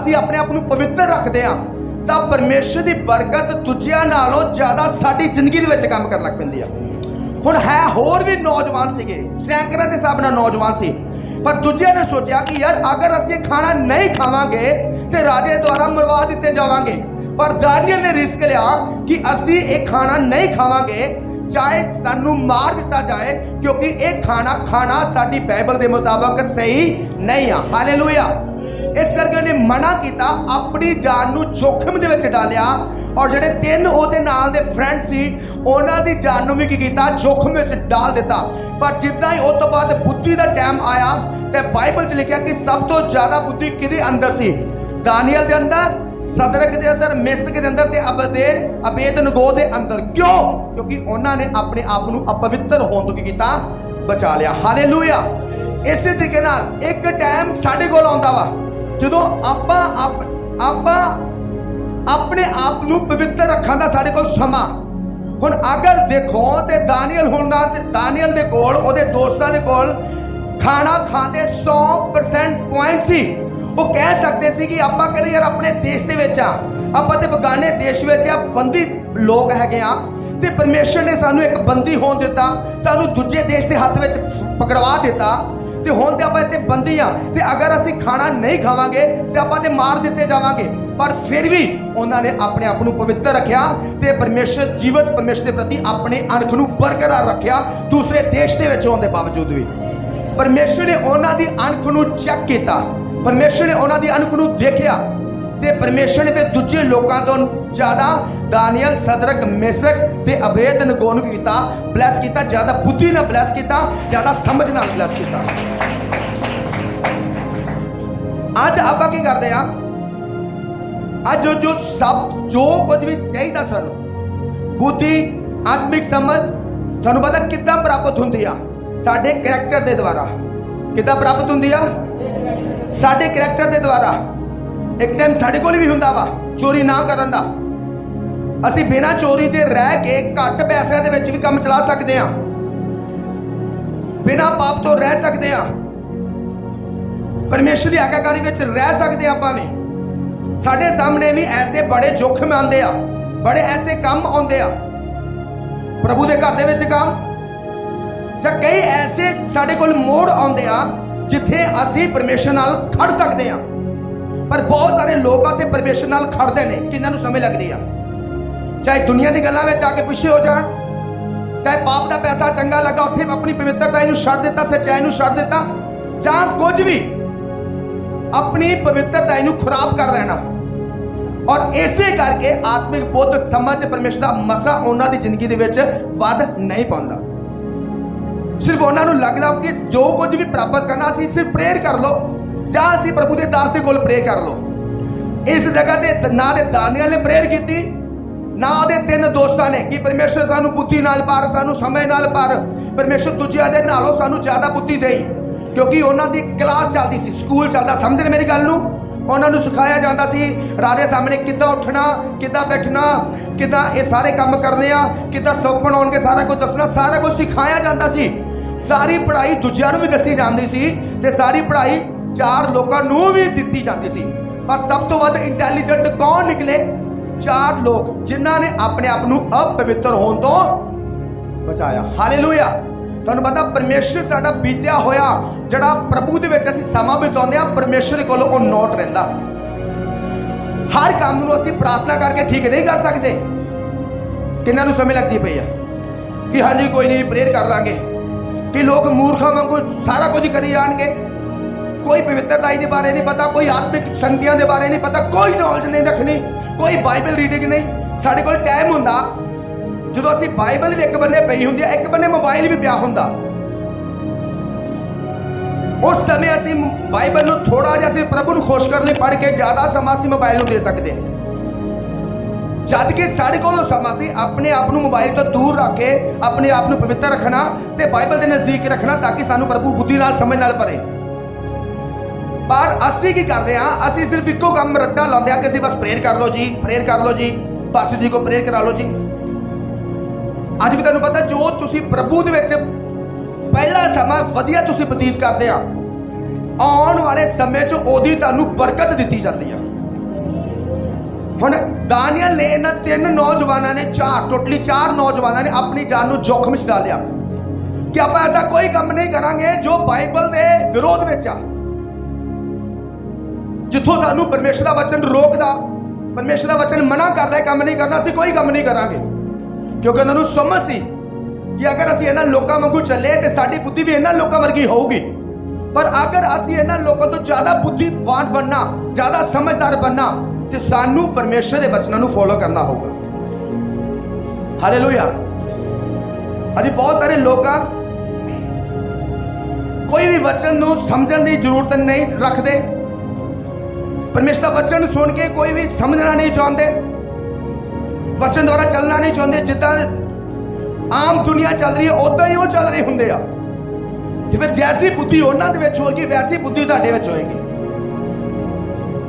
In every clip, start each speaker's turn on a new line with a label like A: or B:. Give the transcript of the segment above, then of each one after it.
A: ਅਸੀਂ ਆਪਣੇ ਆਪ ਨੂੰ ਪਵਿੱਤਰ ਰੱਖਦੇ ਹਾਂ ਤਾਂ ਪਰਮੇਸ਼ਰ ਦੀ ਬਰਕਤ ਦੂਜਿਆਂ ਨਾਲੋਂ ਜ਼ਿਆਦਾ ਸਾਡੀ ਜ਼ਿੰਦਗੀ ਦੇ ਵਿੱਚ ਕੰਮ ਕਰਨ ਲੱਗ ਪੈਂਦੀ ਆ। ਹੁਣ ਹੈ ਹੋਰ ਵੀ ਨੌਜਵਾਨ ਸੀਗੇ, ਸੈਂਕੜਾਂ ਦੇ ਹਿਸਾਬ ਨਾਲ ਨੌਜਵਾਨ ਸੀ, ਪਰ ਦੂਜਿਆਂ ਨੇ ਸੋਚਿਆ ਕਿ ਯਾਰ ਅਗਰ ਅਸੀਂ ਖਾਣਾ ਨਹੀਂ ਖਾਵਾਂਗੇ ਤੇ ਰਾਜੇ ਦੁਆਰਾ ਮਰਵਾ ਦਿੱਤੇ ਜਾਵਾਂਗੇ। ਪਰ ਦਾਨੀਏਲ ਨੇ ਰਿਸਕ ਲਿਆ ਕਿ ਅਸੀਂ ਇਹ ਖਾਣਾ ਨਹੀਂ ਖਾਵਾਂਗੇ ਚਾਹੇ ਸਾਨੂੰ ਮਾਰ ਦਿੱਤਾ ਜਾਏ, ਕਿਉਂਕਿ ਇਹ ਖਾਣਾ ਸਾਡੀ ਬਾਈਬਲ ਦੇ ਮੁਤਾਬਕ ਸਹੀ ਨਹੀਂ ਆ। ਹਾਲੇਲੂਇਆ। इस करके उन्हें मना किया, अपनी जान नूं जोखिम दे विच डालिया और जिहड़े 3 ओहदे नाल दे फ्रेंड सी उन्हां दी जान नूं भी की कीता जोखिम विच डाल दिता। पर जिद्दां ही उस तो बाद बुद्धि दा टाइम आया ते बाइबल च लिखिया कि सब तो ज़्यादा बुद्धि किहदे अंदर सी? दानियल दे अंदर, सदरक दे अंदर, मेशक दे अंदर ते अबेदनगो दे अंदर। क्यों? क्योंकि उन्होंने अपने आप नूं अपवित्र होण तों की कीता, बचा लिया। हालेलूया। इसे तरीके नाल एक टाइम साडे कोल आउंदा वा ਜਦੋਂ ਆਪਾਂ ਆਪਣੇ ਆਪ ਨੂੰ ਪਵਿੱਤਰ ਰੱਖਣ ਦਾ ਸਾਡੇ ਕੋਲ ਸਮਾਂ। ਹੁਣ ਅਗਰ ਦੇਖੋ ਤੇ ਦਾਨੀਏਲ ਦੇ ਕੋਲ ਉਹਦੇ ਦੋਸਤਾਂ ਦੇ ਕੋਲ ਖਾਣਾ ਖਾਂਦੇ 100% ਪੁਆਇੰਟ ਸੀ। ਉਹ ਕਹਿ ਸਕਦੇ ਸੀ ਕਿ ਆਪਾਂ ਕਹਿੰਦੇ ਯਾਰ ਆਪਣੇ ਦੇਸ਼ ਦੇ ਵਿੱਚ ਆ, ਆਪਾਂ ਤੇ ਬਗਾਨੇ ਦੇਸ਼ ਵਿੱਚ ਆ, ਬੰਦੀ ਲੋਕ ਹੈਗੇ ਆ ਤੇ ਪਰਮੇਸ਼ਰ ਨੇ ਸਾਨੂੰ ਇੱਕ ਬੰਦੀ ਹੋਣ ਦਿੱਤਾ, ਸਾਨੂੰ ਦੂਜੇ ਦੇਸ਼ ਦੇ ਹੱਥ ਵਿੱਚ ਪਕੜਵਾ ਦਿੱਤਾ ਤੇ ਹੁਣ ਤੇ ਆਪਾਂ ਇੱਥੇ ਬੰਦੀ ਆ ਤੇ ਅਗਰ ਅਸੀਂ ਖਾਣਾ ਨਹੀਂ ਖਾਵਾਂਗੇ ਤੇ ਆਪਾਂ ਤੇ ਮਾਰ ਦਿੱਤੇ ਜਾਵਾਂਗੇ। ਪਰ ਫਿਰ ਵੀ ਉਹਨਾਂ ਨੇ ਆਪਣੇ ਆਪ ਨੂੰ ਪਵਿੱਤਰ ਰੱਖਿਆ ਤੇ ਜੀਵਤ ਪਰਮੇਸ਼ਰ ਦੇ ਪ੍ਰਤੀ ਆਪਣੇ ਅਣਖ ਨੂੰ ਬਰਕਰਾਰ ਰੱਖਿਆ। ਦੂਸਰੇ ਦੇਸ਼ ਦੇ ਵਿੱਚ ਹੋਣ ਦੇ ਬਾਵਜੂਦ ਵੀ ਪਰਮੇਸ਼ਰ ਨੇ ਉਹਨਾਂ ਦੀ ਅਣਖ ਨੂੰ ਚੈੱਕ ਕੀਤਾ, ਪਰਮੇਸ਼ਰ ਨੇ ਉਹਨਾਂ ਦੀ ਅਣਖ ਨੂੰ ਦੇਖਿਆ ਤੇ ਪਰਮੇਸ਼ਰ ਨੇ ਫਿਰ ਦੂਜੇ ਲੋਕਾਂ ਤੋਂ ਜ਼ਿਆਦਾ ਦਾਨੀਏਲ, ਸਦਰਕ, ਮੇਸ਼ਕ ਤੇ ਅਬੇਦਨਗੋ ਨੂੰ ਕੀਤਾ, ਬਲੈਸ ਕੀਤਾ। ਜ਼ਿਆਦਾ ਬੁੱਧੀ ਨਾਲ ਬਲੈਸ ਕੀਤਾ, ਜ਼ਿਆਦਾ ਸਮਝ ਨਾਲ ਬਲੈਸ ਕੀਤਾ। ਅੱਜ ਆਪਾਂ ਕੀ ਕਰਦੇ ਆ? ਅੱਜ ਜੋ ਕੁਝ ਵੀ ਚਾਹੀਦਾ ਸਾਨੂੰ, ਬੁੱਧੀ, ਆਤਮਿਕ ਸਮਝ, ਤੁਹਾਨੂੰ ਪਤਾ ਕਿੱਦਾਂ ਪ੍ਰਾਪਤ ਹੁੰਦੀ ਆ? ਸਾਡੇ ਕਰੈਕਟਰ ਦੇ ਦੁਆਰਾ। ਕਿੱਦਾਂ ਪ੍ਰਾਪਤ ਹੁੰਦੀ ਆ? ਸਾਡੇ ਕਰੈਕਟਰ ਦੇ ਦੁਆਰਾ। ਇੱਕ ਟਾਈਮ ਸਾਡੇ ਕੋਲ ਵੀ ਹੁੰਦਾ ਵਾ ਚੋਰੀ ਨਾ ਕਰਨ ਦਾ। ਅਸੀਂ ਬਿਨਾਂ ਚੋਰੀ ਦੇ ਰਹਿ ਕੇ ਘੱਟ ਪੈਸਿਆਂ ਦੇ ਵਿੱਚ ਵੀ ਕੰਮ ਚਲਾ ਸਕਦੇ ਹਾਂ, ਬਿਨਾਂ ਪਾਪ ਤੋਂ ਰਹਿ ਸਕਦੇ ਹਾਂ, ਪਰਮੇਸ਼ਰ ਦੀ ਆਗਿਆਕਾਰੀ ਵਿੱਚ ਰਹਿ ਸਕਦੇ ਆਪਾਂ ਵੀ। ਸਾਡੇ ਸਾਹਮਣੇ ਵੀ ਐਸੇ ਬੜੇ ਜੋਖਮ ਆਉਂਦੇ ਆ, ਬੜੇ ਐਸੇ ਕੰਮ ਆਉਂਦੇ ਆ ਪ੍ਰਭੂ ਦੇ ਘਰ ਦੇ ਵਿੱਚ ਕੰਮ, ਜਾਂ ਕਈ ਐਸੇ ਸਾਡੇ ਕੋਲ ਮੋੜ ਆਉਂਦੇ ਆ ਜਿੱਥੇ ਅਸੀਂ ਪਰਮੇਸ਼ਰ ਨਾਲ ਖੜ ਸਕਦੇ ਹਾਂ। ਪਰ ਬਹੁਤ ਸਾਰੇ ਲੋਕ ਆ ਤੇ ਪਰਮੇਸ਼ਰ ਨਾਲ ਖੜਦੇ ਨੇ ਜਿਨ੍ਹਾਂ ਨੂੰ ਸਮਝ ਲੱਗਦੀ ਆ, ਚਾਹੇ ਦੁਨੀਆ ਦੀ ਗੱਲਾਂ ਵਿੱਚ ਆ ਕੇ ਪਿੱਛੇ ਹੋ ਜਾਣ, ਚਾਹੇ ਪਾਪ ਦਾ ਪੈਸਾ ਚੰਗਾ ਲੱਗਾ ਉੱਥੇ ਆਪਣੀ ਪਵਿੱਤਰਤਾ ਨੂੰ ਛੱਡ ਦਿੱਤਾ, ਸੱਚਾਈ ਨੂੰ ਛੱਡ ਦਿੱਤਾ, ਜਾਂ ਕੁਝ ਵੀ ਆਪਣੀ ਪਵਿੱਤਰਤਾ ਨੂੰ ਖਰਾਬ ਕਰ ਲੈਣਾ। ਔਰ ਇਸੇ ਕਰਕੇ ਆਤਮਿਕ ਬੁੱਧ ਸਮਝ ਪਰਮੇਸ਼ਰ ਦਾ ਮਸਾ ਉਹਨਾਂ ਦੀ ਜ਼ਿੰਦਗੀ ਦੇ ਵਿੱਚ ਵੱਧ ਨਹੀਂ ਪਾਉਂਦਾ। ਸਿਰਫ ਉਹਨਾਂ ਨੂੰ ਲੱਗਦਾ ਕਿ ਜੋ ਕੁਝ ਵੀ ਪ੍ਰਾਪਤ ਕਰਨਾ ਅਸੀਂ ਸਿਰਫ ਪ੍ਰੇਅਰ ਕਰ ਲਓ ਜਾਂ ਅਸੀਂ ਪ੍ਰਭੂ ਦੇ ਦਾਸ ਦੇ ਕੋਲ ਪ੍ਰੇਅਰ ਕਰ ਲਓ। ਇਸ ਜਗ੍ਹਾ ਤੇ ਨਾ ਤੇ ਦਾਨੀਏਲ ਨੇ ਪ੍ਰੇਅਰ ਕੀਤੀ, ਨਾ ਉਹਦੇ 3 ਦੋਸਤਾਂ ਨੇ ਕਿ ਪਰਮੇਸ਼ਰ ਸਾਨੂੰ ਬੁੱਧੀ ਨਾਲ ਭਰ, ਸਾਨੂੰ ਸਮਝ ਨਾਲ ਭਰ, ਪਰਮੇਸ਼ਰ ਦੂਜਿਆਂ ਦੇ ਨਾਲੋਂ ਸਾਨੂੰ ਜ਼ਿਆਦਾ ਬੁੱਧੀ ਦੇਈ। ਕਿਉਂਕਿ ਉਹਨਾਂ ਦੀ ਕਲਾਸ ਚੱਲਦੀ ਸੀ, ਸਕੂਲ ਚੱਲਦਾ। ਸਮਝ ਰਹੇ ਮੇਰੀ ਗੱਲ ਨੂੰ? ਉਹਨਾਂ ਨੂੰ ਸਿਖਾਇਆ ਜਾਂਦਾ ਸੀ ਰਾਜੇ ਸਾਹਮਣੇ ਕਿੱਦਾਂ ਉੱਠਣਾ, ਕਿੱਦਾਂ ਬੈਠਣਾ, ਕਿੱਦਾਂ ਇਹ ਸਾਰੇ ਕੰਮ ਕਰਨੇ ਆ, ਕਿੱਦਾਂ ਸੁਪਨੇ ਆਉਣਗੇ, ਸਾਰਾ ਕੁਝ ਦੱਸਣਾ, ਸਾਰਾ ਕੁਝ ਸਿਖਾਇਆ ਜਾਂਦਾ ਸੀ। ਸਾਰੀ ਪੜ੍ਹਾਈ ਦੂਜਿਆਂ ਨੂੰ ਵੀ ਦੱਸੀ ਜਾਂਦੀ ਸੀ ਤੇ ਸਾਰੀ ਪੜ੍ਹਾਈ 4 ਲੋਕਾਂ ਨੂੰ ਵੀ ਦਿੱਤੀ ਜਾਂਦੀ ਸੀ। ਪਰ ਸਭ ਤੋਂ ਵੱਧ ਇੰਟੈਲੀਜੈਂਟ ਕੌਣ ਨਿਕਲੇ? 4 ਲੋਕ ਜਿਨ੍ਹਾਂ ਨੇ ਆਪਣੇ ਆਪ ਨੂੰ ਅਪਵਿੱਤਰ ਹੋਣ ਤੋਂ ਬਚਾਇਆ। ਹਾਲੇਲੂਇਆ। ਤੁਹਾਨੂੰ ਪਤਾ ਪਰਮੇਸ਼ਰ ਸਾਡਾ ਬੀਤਿਆ ਹੋਇਆ ਜਿਹੜਾ ਪ੍ਰਭੂ ਦੇ ਵਿੱਚ ਅਸੀਂ ਸਮਾਂ ਬਿਤਾਉਂਦੇ ਹਾਂ, ਪਰਮੇਸ਼ਰ ਕੋਲ ਉਹ ਨੋਟ ਰਹਿੰਦਾ। ਹਰ ਕੰਮ ਨੂੰ ਅਸੀਂ ਪ੍ਰਾਰਥਨਾ ਕਰਕੇ ਠੀਕ ਨਹੀਂ ਕਰ ਸਕਦੇ। ਕਿੰਨਾਂ ਨੂੰ ਸਮਝ ਲੱਗਦੀ ਪਈ ਆ ਕਿ ਹਾਂਜੀ ਕੋਈ ਨਹੀਂ ਪ੍ਰੇਅਰ ਕਰ ਲਾਂਗੇ, ਕਿ ਲੋਕ ਮੂਰਖਾਂ ਵਾਂਗੂ ਸਾਰਾ ਕੁਝ ਕਰੀ ਜਾਣਗੇ। ਕੋਈ ਪਵਿੱਤਰਤਾ ਦੇ ਬਾਰੇ ਨਹੀਂ ਪਤਾ, ਕੋਈ ਆਤਮਿਕ ਸ਼ਕਤੀਆਂ ਦੇ ਬਾਰੇ ਨਹੀਂ ਪਤਾ, ਕੋਈ ਨੌਲੇਜ ਨਹੀਂ ਰੱਖਣੀ, ਕੋਈ ਬਾਈਬਲ ਰੀਡਿੰਗ ਨਹੀਂ। ਸਾਡੇ ਕੋਲ ਟਾਈਮ ਹੁੰਦਾ ਜਦੋਂ ਅਸੀਂ ਬਾਈਬਲ ਵੀ ਇੱਕ ਬੰਨੇ ਪਈ ਹੁੰਦੀ ਹੈ, ਇੱਕ ਬੰਨੇ ਮੋਬਾਈਲ ਵੀ ਪਿਆ ਹੁੰਦਾ। ਉਸ ਸਮੇਂ ਅਸੀਂ ਬਾਈਬਲ ਨੂੰ ਥੋੜਾ ਜਿਹਾ ਅਸੀਂ ਪ੍ਰਭੂ ਨੂੰ ਖੁਸ਼ ਕਰਨ ਲਈ ਪੜ੍ਹ ਕੇ ਜ਼ਿਆਦਾ ਸਮਾਂ ਅਸੀਂ ਮੋਬਾਈਲ ਨੂੰ ਦੇ ਸਕਦੇ, ਜਦ ਕਿ ਸਾਡੇ ਕੋਲ ਉਹ ਸਮਾਂ ਸੀ ਆਪਣੇ ਆਪ ਨੂੰ ਮੋਬਾਈਲ ਤੋਂ ਦੂਰ ਰੱਖ ਕੇ ਆਪਣੇ ਆਪ ਨੂੰ ਪਵਿੱਤਰ ਰੱਖਣਾ ਤੇ ਬਾਈਬਲ ਦੇ ਨਜ਼ਦੀਕ ਰੱਖਣਾ, ਤਾਂ ਕਿ ਸਾਨੂੰ ਪ੍ਰਭੂ ਬੁੱਧੀ ਨਾਲ ਸਮਝ ਨਾਲ ਭਰੇ। ਪਰ ਅਸੀਂ ਕੀ ਕਰਦੇ ਹਾਂ? ਅਸੀਂ ਸਿਰਫ ਇੱਕੋ ਕੰਮ ਰੱਟਾ ਲਾਉਂਦੇ ਹਾਂ ਕਿ ਅਸੀਂ ਬਸ ਪ੍ਰੇਅਰ ਕਰ ਲਓ ਜੀ, ਪ੍ਰੇਅਰ ਕਰ ਲਓ ਜੀ, ਪਾਸਟਰ ਜੀ ਕੋ ਪ੍ਰੇਅਰ ਕਰਾ ਲਓ ਜੀ। ਅੱਜ ਵੀ ਤੁਹਾਨੂੰ ਪਤਾ ਜੋ ਤੁਸੀਂ ਪ੍ਰਭੂ ਦੇ ਵਿੱਚ ਪਹਿਲਾ ਸਮਾਂ ਵਧੀਆ ਤੁਸੀਂ ਬਤੀਤ ਕਰਦੇ ਆ, ਆਉਣ ਵਾਲੇ ਸਮੇਂ 'ਚ ਉਹਦੀ ਤੁਹਾਨੂੰ ਬਰਕਤ ਦਿੱਤੀ ਜਾਂਦੀ ਆ। हुण दानियल ने इन्हां 3 नौजवानों ने टोटली 4 नौजवानों ने अपनी जान को जोखम च डालिया कि आप ऐसा कोई काम नहीं करांगे जो बाइबल के विरोध में आ, जिथों सानू परमेश्वर का वचन रोकदा, परमेश्वर का वचन मना करता है काम नहीं करना, असीं कोई काम नहीं करांगे। क्योंकि उन्होंने समझ सी कि अगर असीं इन्हां लोकां वांगू चले तो साडी बुद्धि भी इन्हां लोकां वर्गी होगी। पर अगर असीं इन्हां लोकां तो ज़्यादा बुद्धिवान बनना, ज़्यादा समझदार बनना, तो सानू परमेश्वर के वचनों को फॉलो करना होगा। हालेलुया। अभी बहुत सारे लोग कोई भी वचन को समझने की जरूरत नहीं रखते, परमेश्वर का वचन सुन के कोई भी समझना नहीं चाहते, वचन द्वारा चलना नहीं चाहते। जिदा आम दुनिया चल रही है उदा ही वो चल रहे होंगे आ। फिर जैसी बुद्धि उन्होंने होगी वैसी बुद्धि तुहाडे विच होएगी।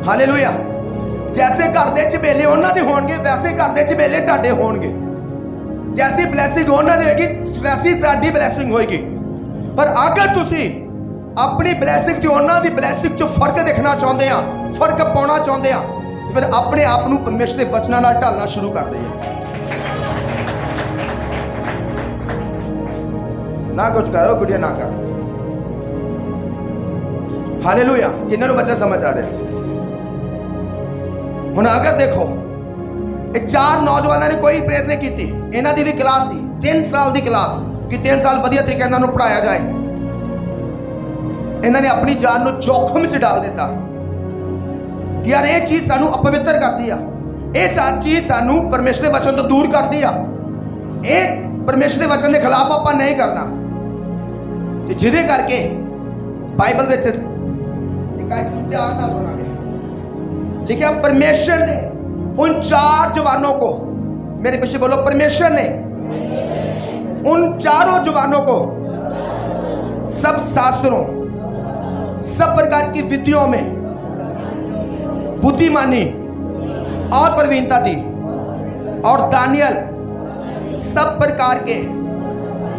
A: हालेलुया। जैसे घर के झमेले उन्होंने होणगे वैसे घर के झमेले तुहाडे होणगे। जैसी ब्लैसिंग उन्होंने होगी वैसी तुहाडी ब्लैसिंग होएगी। पर अगर तुसी अपनी ब्लैसिंग ते उन्हों की ब्लैसिंग च फर्क देखना चाहते हैं, फर्क पाना चाहते हैं, फिर अपने आप को परमेश्वर के वचनों नाल ढालना शुरू कर दे। ना कुछ करो गुड़िया ना कर। हालेलुया। इन्होंने बच्चा समझ आ रहा। हुण अगर देखो 4 नौजवानों ने कोई प्रेयर नहीं की, इन्हों की भी क्लास सी 3 साल की क्लास कि 3 साल वधिया तरीके इन्होंने पढ़ाया जाए। इन्होंने अपनी जान को जोखम च डाल दिता कि यार ये चीज़ सानू अपवित्र करती है, ये चीज़ सानू परमेश्वर के वचन तो दूर करती है, ये परमेश्वर के वचन के खिलाफ आप नहीं करना। जिदे करके बाइबल में ध्यान ना सुनांगे लिखा, परमेश्वर ने उन 4 जवानों को, मेरे पीछे बोलो, परमेश्वर ने उन 4 जवानों को सब शास्त्रों, सब प्रकार की विधियों में बुद्धिमानी और प्रवीणता दी। और दानियल सब प्रकार के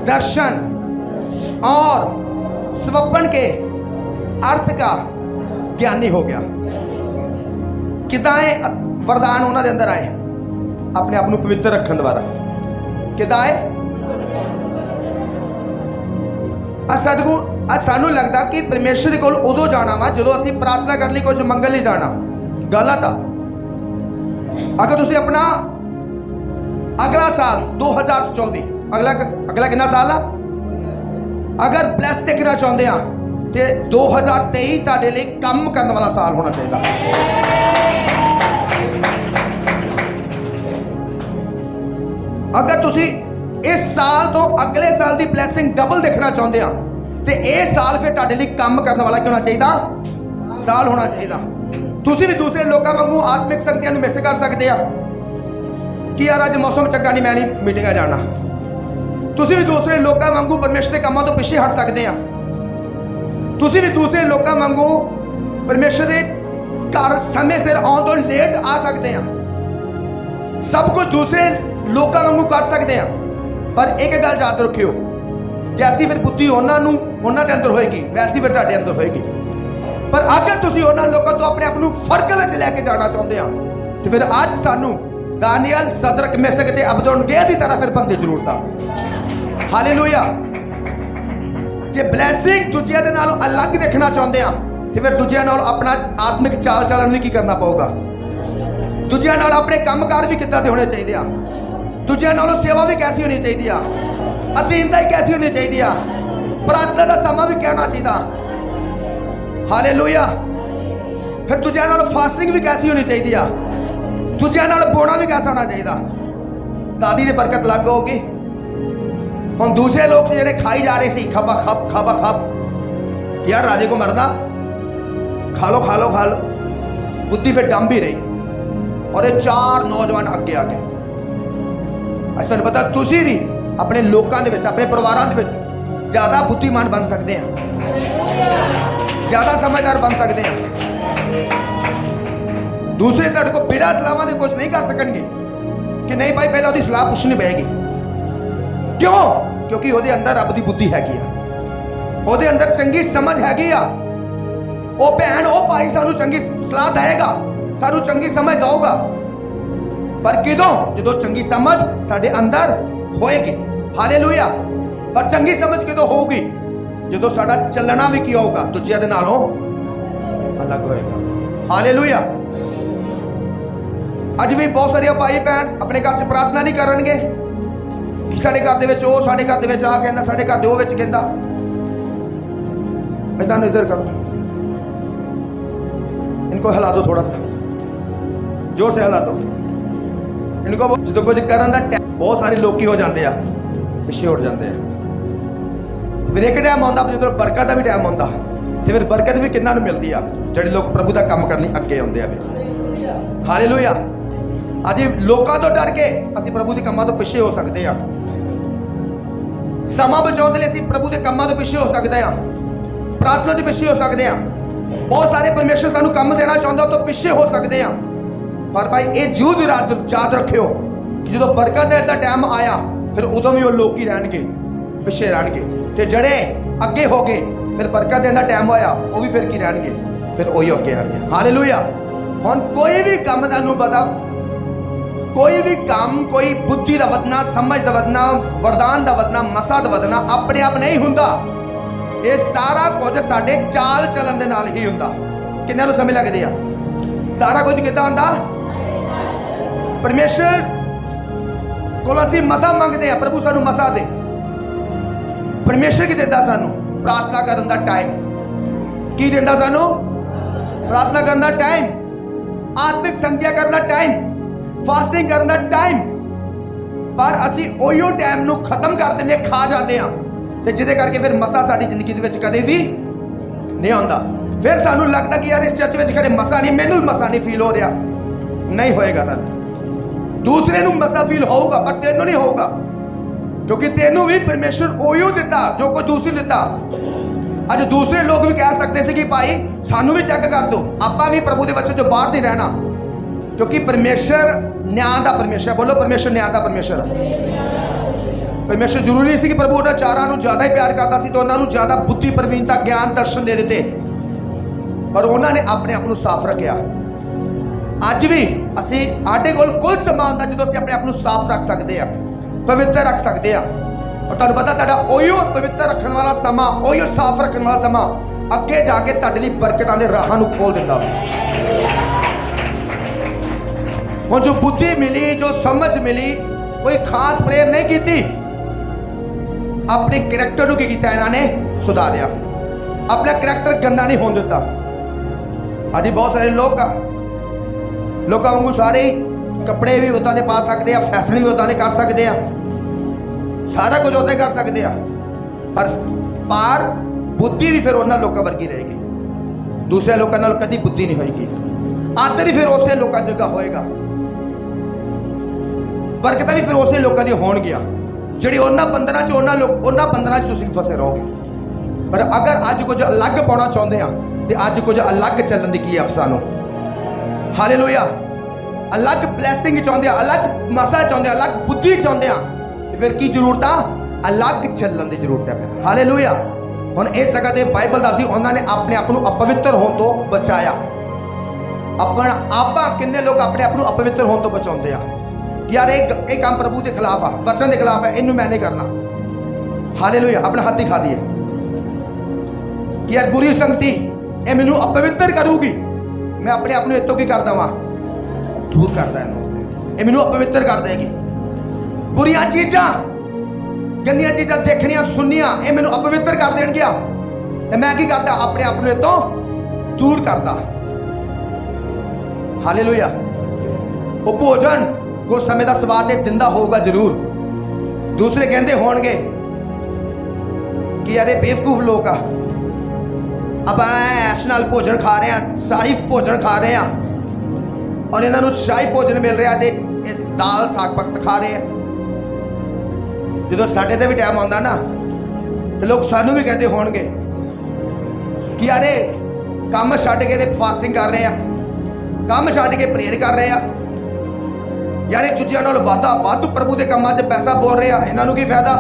A: दर्शन और स्वप्न के अर्थ का ज्ञानी हो गया। किदाए वरदान उन्होंने अंदर आए अपने आप को पवित्र रखने द्वारा। किदाए सानू लगता कि परमेश्वर को उदों जाना वा जो असी प्रार्थना कर ली, कुछ मंगल नहीं जाना, गलत आ। अगर तुसी अपना अगला साल 2024 अगला कितना साल आ, अगर ब्लैस देखना चाहते हैं तो 2023 तुहाडे लिए काम करने वाला साल होना चाहिए। अगर तुसी इस साल तो अगले साल की ब्लैसिंग डबल देखना चाहते हैं तो यह साल फिर तुहाडे लिए काम करने वाला क्यों होना चाहिए, साल होना चाहिए। तुसी भी दूसरे लोगों वांगू आत्मिक संगतियां मिस कर सकते हैं कि यार अज मौसम चंगा नहीं, मैं नहीं मीटिंग जाना। तुसी भी दूसरे लोगों वांगू परमेश्वर के कामों तो पिछे हट सकते हैं। तुसी भी दूसरे लोगों वांगू परमेश्वर के घर समय सिर आने तो लेट आ सकते हैं। सब कुछ दूसरे लोगों वांगू कर सकते हैं। पर एक गल याद रखियो, जैसी फिर बुद्धि उन्होंने अंदर होएगी वैसी फिर तुहाडे अंदर होएगी। पर अगर तुसी उन्होंने लोगों तो अपने आप को फर्क में लैके जाना चाहते हैं तो फिर अज सानू दानियल, सदरक, मेशक ते अबेदनगो की तरह फिर बनने की जरूरत है। हालेलुया। जे ब्लैसिंग दूजिया दे नालों अलग देखना चाहते हैं तो फिर दूजिया नाल अपना आत्मिक चाल चलन भी की करना पड़ेगा। दूजिया नाल अपने कामकार भी किद्दां दे होने चाहिए, दूजिया नालों सेवा भी कैसी होनी चाहिए, अधीनता ही कैसी होनी चाहिए, प्रार्थना का समा भी कहना चाहिए। हालेलुया। फिर दूजिया नाल फास्टिंग भी कैसी होनी चाहिए, दूजिया नाल बोना भी कैसा होना चाहिए। दादी की बरकत लग होगी। हम दूसरे लोग जो खाई जा रहे थे खबा खब यार राजे को मरना, खा लो खा लो खा लो, बुद्धि फिर डम भी रही। और ये 4 नौजवान अगे आ गए। अज तुहानूं पता तुसीं भी अपने लोगों के अपने परिवारों के ज़्यादा बुद्धिमान बन सकते हैं, ज़्यादा समझदार बन सकते हैं। दूसरे तुहाडे को बिना सलाह के कुछ नहीं कर सकेंगे कि नहीं भाई पहले उसकी सलाह पूछनी पड़ेगी। क्यों? क्योंकि वो अंदर रब की बुद्धि हैगी आ, वो अंदर चंगी समझ हैगी आ। वो भैन वो भाई सानू चंगी सलाह देगा, सानू चंगी समझ देगा। पर किदों जो चंगी समझ साडे अंदर होएगी। हालेलुया। पर चंगी समझ किदों होगी जो साडा चलना भी की होगा दूजिया दे नालों अलग होएगा। हालेलुया। अज भी बहुत सारे भाई भैन अपने घर च प्रार्थना नहीं करनगे कि साडे घर दे विच ओ साडे घर दे विच आ कहंदा साडे घर दे ओ विच कहंदा इधर इधर करो इनको हिला दो थोड़ा सा जोर से हिला दो इनको जो कुछ करन दा बहुत सारे लोग हो जाते हैं पिछे उठ जाते हैं। फिर एक टाइम आता जो बरकत का भी टाइम आता तो फिर बरकत भी किन्ना मिलती है ਜਿਹੜੇ लोग प्रभु का काम करने अगे आते हैं। हालेलुया। अज लोगों तो डर के असं प्रभु के कामों तो पिछे हो सकते हैं। समा बचाने लिए प्रभु के कामों तो पिछे हो सकते हैं, प्रार्थना तो पिछे हो सकते हैं। बहुत सारे परमेश्वर सानू काम देना चाहता तो पिछे हो सकते हैं। पर भाई ये जरूर याद रखियो कि जो बरकत का टाइम आया फिर उदों भी वो लोग ही रहणगे पिछे रहणगे ते जड़े अगे हो गए फिर बरकत देने का टाइम होया वो भी फिर की रहणगे फिर वही अगे रहणगे। हालेलुया। हुण कोई भी काम तुहानू पता कोई भी काम कोई बुद्धि का वधना समझ का वधना वरदान का वधना मसा का वधना अपने आप नहीं हुंदा। ये सारा कुछ साडे चाल चलन दे नाल ही हुंदा। किन्ना नूं समझ लगदी आ सारा कुछ किदां हुंदा परमेश्वर को असीं मसा मंगते हैं प्रभु सानू मसा दे। परमेश्वर की देता सानू प्रार्थना करन दा टाइम की देता सानू प्रार्थना करन दा टाइम आत्मिक संध्या करन दा टाइम फास्टिंग करन दा टाइम। पर असीं ओहियो टाइम नू खत्म कर दिंदे खा जाते हैं ते जिहदे करके फिर मसा साडी जिंदगी दे विच कदे भी नहीं आउंदा। फिर सानू लगदा कि यार इस चर्च विच कदे मसा नहीं मैनू मसा नहीं फील हो रहा नहीं होएगा तां दूसरे नू मसा फील होगा पर तेनू नहीं होगा क्योंकि तेनू भी परमेश्वर ओहियो दिता जो कोई दूसरी दिता। अज दूसरे लोग भी कह सकते थे कि भाई सानू भी चेक कर दो आपां भी प्रभु दे वचन जो बाहर नहीं रहना क्योंकि परमेश्वर न्याय दा परमेश्वर। बोलो परमेश्वर न्याय दा परमेश्वर। परमेश्वर जरूरी नहीं सी कि प्रभु उन्हां चारां नू ज्यादा ही प्यार करता सी तो उन्हां नू ज्यादा बुद्धि प्रवीणता ज्ञान दर्शन दे दिते पर उन्होंने अपने आप को साफ रखा। अज भी असी आटे कोल कुल समा होंदा जो असीं अपने आप को साफ रख सकते हैं पवित्र रख सकते हैं। और तुहानूं पता तुहाडा ओहियो पवित्र रखने वाला समा ओहियो साफ रखने वाला समा अगे जाके तुहाडे लई बरकतां दे राहां नूं खोल दिंदा। हुण जो बुद्धि मिली जो समझ मिली कोई खास प्रेयर नहीं की अपने करैक्टर नूं की कीता इन्हां ने सुधारिया अपना करैक्टर गंदा नहीं होने दिता। अज बहुत सारे लोग वांगू सारे कपड़े भी उदा के पा सकते हैं फैशन भी उदा के कर सकते हैं सारा कुछ उदा कर सकते हैं पर बुद्धि भी फिर उन्होंने लोगों वर्गी रहेगी दूसरे लोगों नाल कभी बुद्धि नहीं होएगी आदर ही फिर उसे लोगों जगह होएगा बरकत भी फिर उसे लोगों की होणगियां जिहड़ी उन्हां बंधनां च उन्हां बंधनां च तुसीं फसे रहोगे। पर अगर अज कुछ अलग पाउणा चाहुंदे आ ते अज कुछ अलग चलण दी की अफसानो। हालेलुया। अलग ब्लैसिंग चाहते हैं अलग मसा चाहते हैं अलग बुद्धि चाहते हैं फिर की जरूरत आ अलग चलने की जरूरत है फिर। हालेलुया। हुण इस जगह ते बाइबल दसदी उन्होंने अपने आप को अपवित्र होने तो बचाया। अपना आपा किन्ने लोग अपने आप को अपवित्र होने तो बचाते हैं यार एक काम प्रभु के खिलाफ आ वचन के खिलाफ है इनू मैं नहीं करना। हालेलुया। अपना हाथ दिखा दिए कि यार बुरी संगति ये मैनू अपवित्र करूगी मैं अपने आप को इतों की कर देवां दूर करता है मैनू अपवित्र कर देगी। बुरियां चीज़ां गंदियां चीज़ां देखनिया सुनिया ये मैनू अपवित्र कर देणगियां ते मैं की करता अपने आप को इतों दूर करता। हालेलुया। वो भोजन कुछ समय का स्वाद दिंदा होगा जरूर दूसरे कहते होणगे कि यार बेवकूफ लोग आ अब ऐश नाल भोजन खा रहे हैं शाही भोजन खा रहे हैं और इन्होंने शाही भोजन मिल रहा है दाल साग पकत खा रहे हैं। जो साडे ते भी टाइम आता ना तो लोग सानू भी कहते होणगे कि यार काम छड्ड के फास्टिंग कर रहे हैं काम छड्ड के प्रेयर कर रहे हैं यार एक दूजे नाल वाधू प्रभु के कामां च पैसा बोल रहे हैं इन्हों की फायदा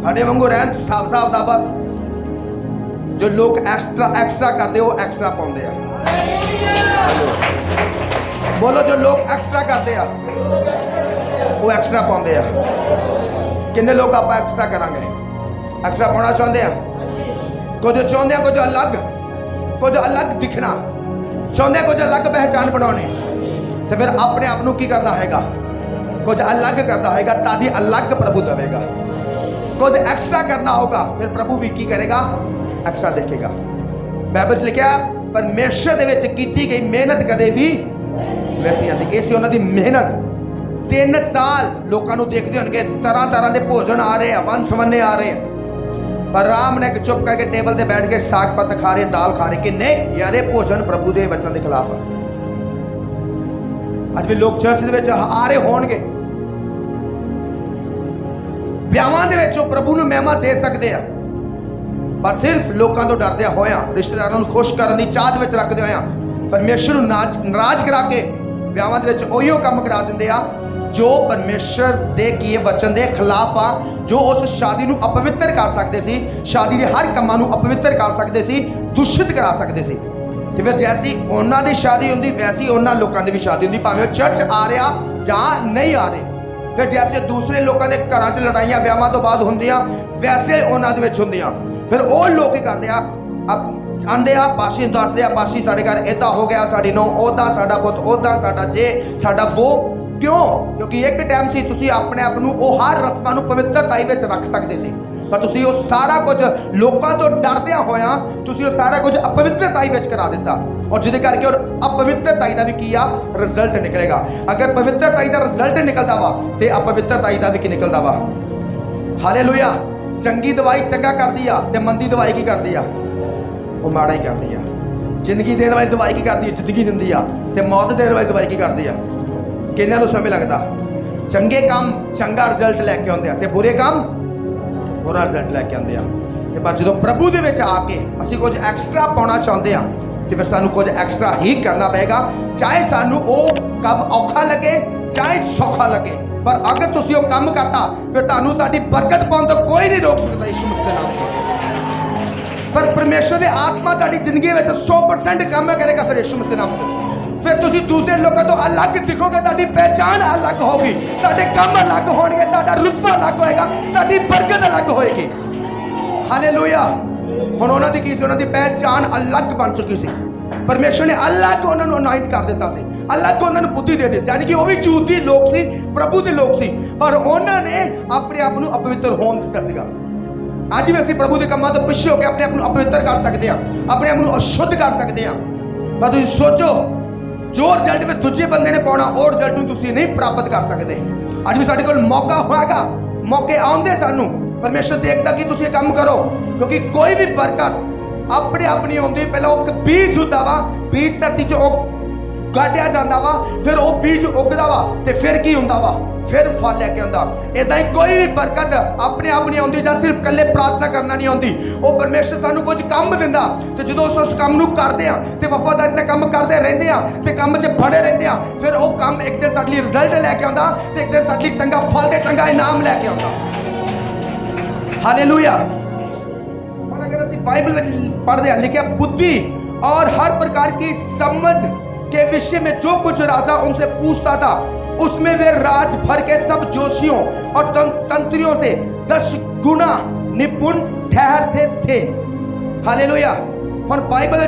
A: साडे वांगू रहन साफ साफ दा बस। जो लोग एक्स्ट्रा करते वो एक्स्ट्रा पाते हैं। बोलो जो लोग एक्स्ट्रा करते हैं वो एक्स्ट्रा पाते हैं। किन्ने लोग आप एक्स्ट्रा करांगे? एक्स्ट्रा पाना चाहते हैं, कुछ चाहते हैं कुछ अलग दिखना चाहते हैं, कुछ अलग पहचान बनाने, तो फिर अपने आप को की करना हैगा, कुछ अलग करना हैगा ताकि अलग प्रभु देगा। कुछ एक्स्ट्रा करना होगा, फिर प्रभु भी की करेगा, एक्स्ट्रा देखेगा। बाइबल लिखा परमेश्वर दे विच कीती गई मेहनत कदे भी व्यर्थ नहीं जाती। इस उन्हां दी मेहनत 3 साल लोगों को देखते होंगे, तरह तरह के भोजन आ रहे हैं, वन सवन्ने आ रहे हैं, पर राम ने चुप करके टेबल ते बैठ के साग पत्त खा रहे, दाल खा रहे कि नहीं यार ये भोजन प्रभु के वचन के खिलाफ है। अज भी लोग चर्च दे विच आ रहे होणगे, ਵਿਆਹਾਂ ਦੇ ਵਿੱਚ प्रभु ਨੂੰ ਮਹਿਮਾ दे सकते हैं, पर सिर्फ लोगों तो डरदे होया, रिश्तेदारों को खुश करने की चाहत ਵਿੱਚ ਰੱਖਦੇ ਹੋਇਆ परमेश्वर नाराज करा के ਵਿਆਹਾਂ ਦੇ ਵਿੱਚ ਉਹੀਓ ਕੰਮ करा ਦਿੰਦੇ ਆ जो परमेश्वर दे किए वचन के खिलाफ आ, जो उस शादी ਨੂੰ अपवित्र कर सकते सी, शादी के हर कामां ਨੂੰ अपवित्र कर सकते सी, दूषित करा सकते सी। ਤੇ ਫਿਰ जैसी ਉਹਨਾਂ ਦੀ शादी ਹੁੰਦੀ वैसी ਉਹਨਾਂ लोगों की भी शादी ਹੁੰਦੀ, ਭਾਵੇਂ चर्च आ रहा ਜਾਂ नहीं आ रहे। फिर जैसे दूसरे लोगों के घर च लड़ाइयां ब्याहां तो बाद होंदियां, वैसे उन्हां दे विच होंदियां। फिर वो लोग की करते आंदे आ पाशी दसदे आ, पाशी साडे घर इदां हो गया, साडी नौ ओदा, साडा पुत ओदा, साडा जे साडा वो। क्यों? क्योंकि एक टाइम सी तुसीं अपने आप नूं ओ हर रस्मां नूं पवित्रताई विच रख सकदे सी, पर तुसीं ओ सारा कुछ लोगों तो डरदियां होया तुसीं ओ सारा कुछ अपवित्रताई विच करा दिता, और जिहदे करके और अपवित्रताई का भी की आ रिजल्ट निकलेगा। अगर पवित्रताई का रिजल्ट निकलता वा तो अपवित्रताई का भी की निकलता वा। हालेलुया। चंगी दवाई चंगा करती आ ते मंदी दवाई की करती आ? वो माड़ा ही करती आ। जिंदगी देने वाली दवाई की करती है? जिंदगी दिंदी आ। ते मौत देने वाली दवाई की करती आ? किन्ना तो समय लगता। चंगे काम चंगा रिजल्ट लैके आते हैं, बुरे काम बुरा रिजल्ट लैके आते हैं। पर जो प्रभु के विच आके असीं कुछ एक्स्ट्रा पाना चाहते हैं तो फिर सानू कुछ एक्स्ट्रा ही करना पेगा, चाहे सानू वो काम औखा लगे चाहे सौखा लगे। पर अगर तुसीं वो काम करता फिर तुहानू तुहाडी बरकत पाउण तो कोई नहीं रोक सकता यीशु मसीह के नाम से। पर परमेश्वर की आत्मा तुहाडी जिंदगी में 100% काम करेगा फिर यीशु मसीह के नाम से। फिर तुसीं दूसरे लोगों तो अलग दिखोगे, तुहाडी पहचान अलग होगी, तुहाडे काम अलग होणगे, तुहाडा रुतबा अलग होएगा, तुहाडी बरकत अलग होएगी। हालेलुया। हुण उन्हां दी की सी? उन्हां दी पहचान अलग बन चुकी सी। परमेश्वर ने अलग उन्हां नूं अनाइंट कर दिता सी, अलग उन्हां नूं बुद्धि दे दी, यानी कि वो भी झूठी लोग सी, प्रभु दे लोग सी, पर उन्हां ने अपने आप नूं अपवित्र होण दिता सीगा। अज भी असीं प्रभु दे कामां तो पिछे होकर अपने आप नूं अपवित्र कर सकते हैं, अपने आप नूं अशुद्ध कर सकते हैं। पर तुसीं सोचो जो रिजल्ट में दूजे बंदे ने पाना वो रिजल्ट नूं तुसीं नहीं प्राप्त कर सकते। अज भी साडे कोल मौका होएगा, मौके आउंदे सानूं, परमेश्वर देखता कि तुसीं काम करो, क्योंकि कोई भी बरकत अपने आप नहीं आती। पहले वो बीज होता वा, बीज धरती चो गाढ़िया जाता वा, फिर वो बीज उगता वा तो फिर की होंदा वा, फिर फल लैके आंदा। इदां ही कोई भी बरकत अपने आप नहीं आती, जां सिर्फ कल्ले प्रार्थना करना नहीं आती। वो परमेश्वर सानू कुछ काम दिंदा ते जदों उस काम नूं करदे आ ते वफादारी नाल काम करदे रहिंदे आ ते काम 'च बड़े रहिंदे आ, फिर वो काम एक दिन साडे लई रिजल्ट लैके आंदा ते एक दिन साडे लई चंगा फल ते चंगा इनाम लैके आंदा। हालेलुया। और अगर असीं बाइबल में पढ़ते हैं, लिखा बुद्धि और हर प्रकार की समझ के विषय में जो कुछ राजा उनसे पूछता था उसमें वे राज भर के सब जोशियों और तंत्रियों से 10 गुना निपुण ठहरते थे। हालेलुया। और बाइबल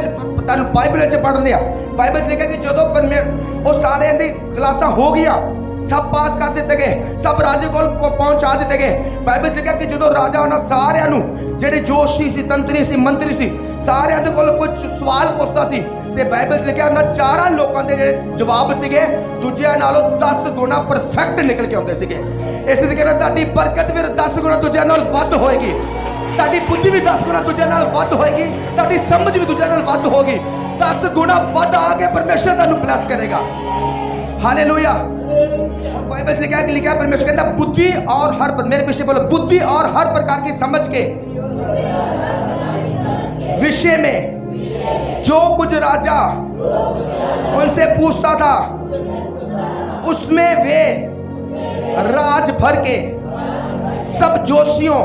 A: पढ़ने बाइबल लिखा कि जो वो सारे क्लासा हो गया, सब पास कर दिते गए, सब राजे को पहुंचा दिते गए। बाइबल लिखा कि जो राजा उन्होंने सारिਆਂ ਨੂੰ ਜਿਹੜੇ जोशी सी, तंत्री सी, मंत्री सी, सारिਆਂ ਦੇ ਕੋਲ कुछ सवाल पुछता सी ਤੇ ਬਾਈਬਲ 'ਚ ਲਿਖਿਆ ਉਹਨਾਂ ਚਾਰਾਂ ਲੋਕਾਂ ਦੇ ਜਿਹੜੇ ਜਵਾਬ ਸੀਗੇ ਦੂਜਿਆਂ ਨਾਲੋਂ 10 ਗੁਣਾ ਪਰਫੈਕਟ ਨਿਕਲ ਕੇ ਆਉਂਦੇ ਸੀਗੇ। ਇਸ ਲਈ ਕਹਿੰਦਾ ਤੁਹਾਡੀ ਬਰਕਤ ਵੀ 10 ਗੁਣਾ ਦੂਜਿਆਂ ਨਾਲ ਵੱਧ ਹੋਏਗੀ, ਤੁਹਾਡੀ ਬੁੱਧੀ ਵੀ 10 ਗੁਣਾ ਦੂਜਿਆਂ ਨਾਲ ਵੱਧ ਹੋਏਗੀ, ਤੁਹਾਡੀ ਸਮਝ ਵੀ ਦੂਜਿਆਂ ਨਾਲ ਵੱਧ ਹੋਗੀ। 10 ਗੁਣਾ ਵੱਧ ਆ ਕੇ ਪਰਮੇਸ਼ਰ ਤੁਹਾਨੂੰ ਬਲੈਸ ਕਰੇਗਾ। हालेलुया। बाइबल से क्या लिखा है? परमेश्वर कहता बुद्धि और हर, मेरे पीछे बोलो, बुद्धि और हर प्रकार की समझ के विषय में जो कुछ राजा उनसे पूछता था उसमें वे राज भर के सब जोशियों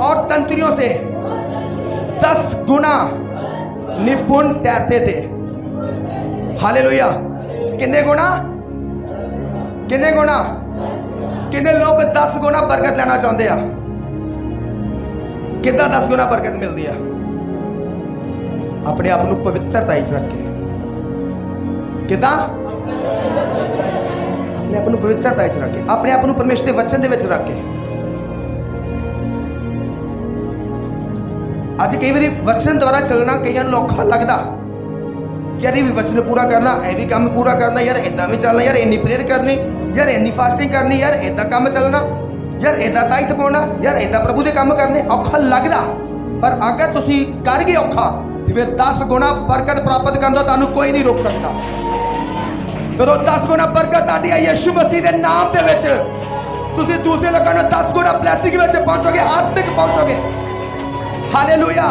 A: और तंत्रियों से 10 गुना निपुण ठहरते थे। हालेलुया। कितने गुना? कितने गुना? कितने लोग 10 गुना बरकत लेना चाहते हैं? कितना 10 गुना बरकत मिलती है? अपने आप को पवित्रता च रख के। कितना? अपने आप को पवित्रता च रख के, अपने आप को परमेश्वर के वचन के रख के। अज कई बार वचन द्वारा चलना कई औखा लगता, यार ये भी वचन पूरा करना, यह भी काम पूरा करना, यार इदा भी चलना, यार इन्नी प्रेयर करनी, यार इन्नी फास्टिंग करनी, यार इदा काम चलना, यार इदा ताईत पाना, यार इदा प्रभु के काम करने। औखा लगता, पर अगर तुसी कर गए औखा तो फिर 10 गुना बरकत प्राप्त करने तो कोई नहीं रोक सकता। फिर वो 10 गुना बरकत आती है यीशु मसीह के नाम के विच। तुसी दूसरे लोगों को 10 गुना ब्लैसिंग में पहुंचोगे, आत्मिक पहुंचोगे। हालेलुया।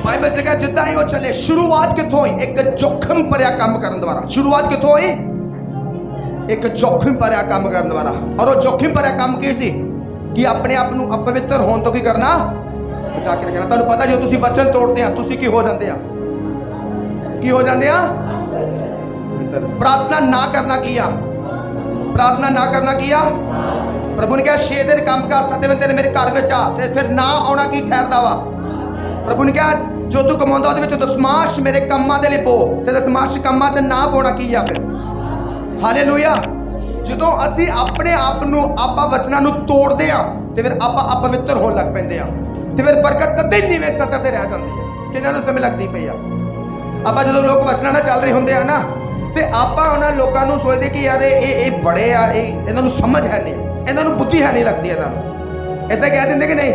A: बाइबल लिखा जिदा ही वो चले, शुरुआत कितों हुई? एक जोखिम भरिया काम करने द्वारा। शुरुआत कितों हुई? एक जोखिम भरिया काम करने द्वारा। और वो जोखिम भरिया काम की सी कि अपने आप को अपवित्र होने तो की करना, बचा के रखना। तुहानू पता जो तुसी वचन तोड़ते हैं तुसी की हो जाते हैं? की हो जाते हैं? प्रार्थना ना करना किया, प्रार्थना ना करना किया। प्रभु ने कहा 6 दिन काम कर सकते मैं तेरे मेरे घर में आ, फिर ना आना की ठहरदा वा। प्रभु ने कहा जो तू कमांदा ਉਹਦੇ दशमाश मेरे कामां दे लिए पो, ते दशमाश कामां च ना पाना की आ। फिर हालेलुया। जो असी अपने आप को आपां वचनां नूं तोड़दे आ ते फिर आपां अपवित्र होण लग पैंदे आ, ते फिर बरकत कदे नीवें सतर ते रह जांदी है। किन्हां नूं समय लगदी पई आ। आपां जदों लोग वचनां नाल चल रहे हुंदे आ ना, ते आपां उन्हां लोकां नूं सोचदे कि यार ये बड़े आ, इन्हां नूं समझ है नहीं, इन्हां नूं बुद्धि है नहीं लगदी। इन्हां नूं इदां कह दिंदे कि नहीं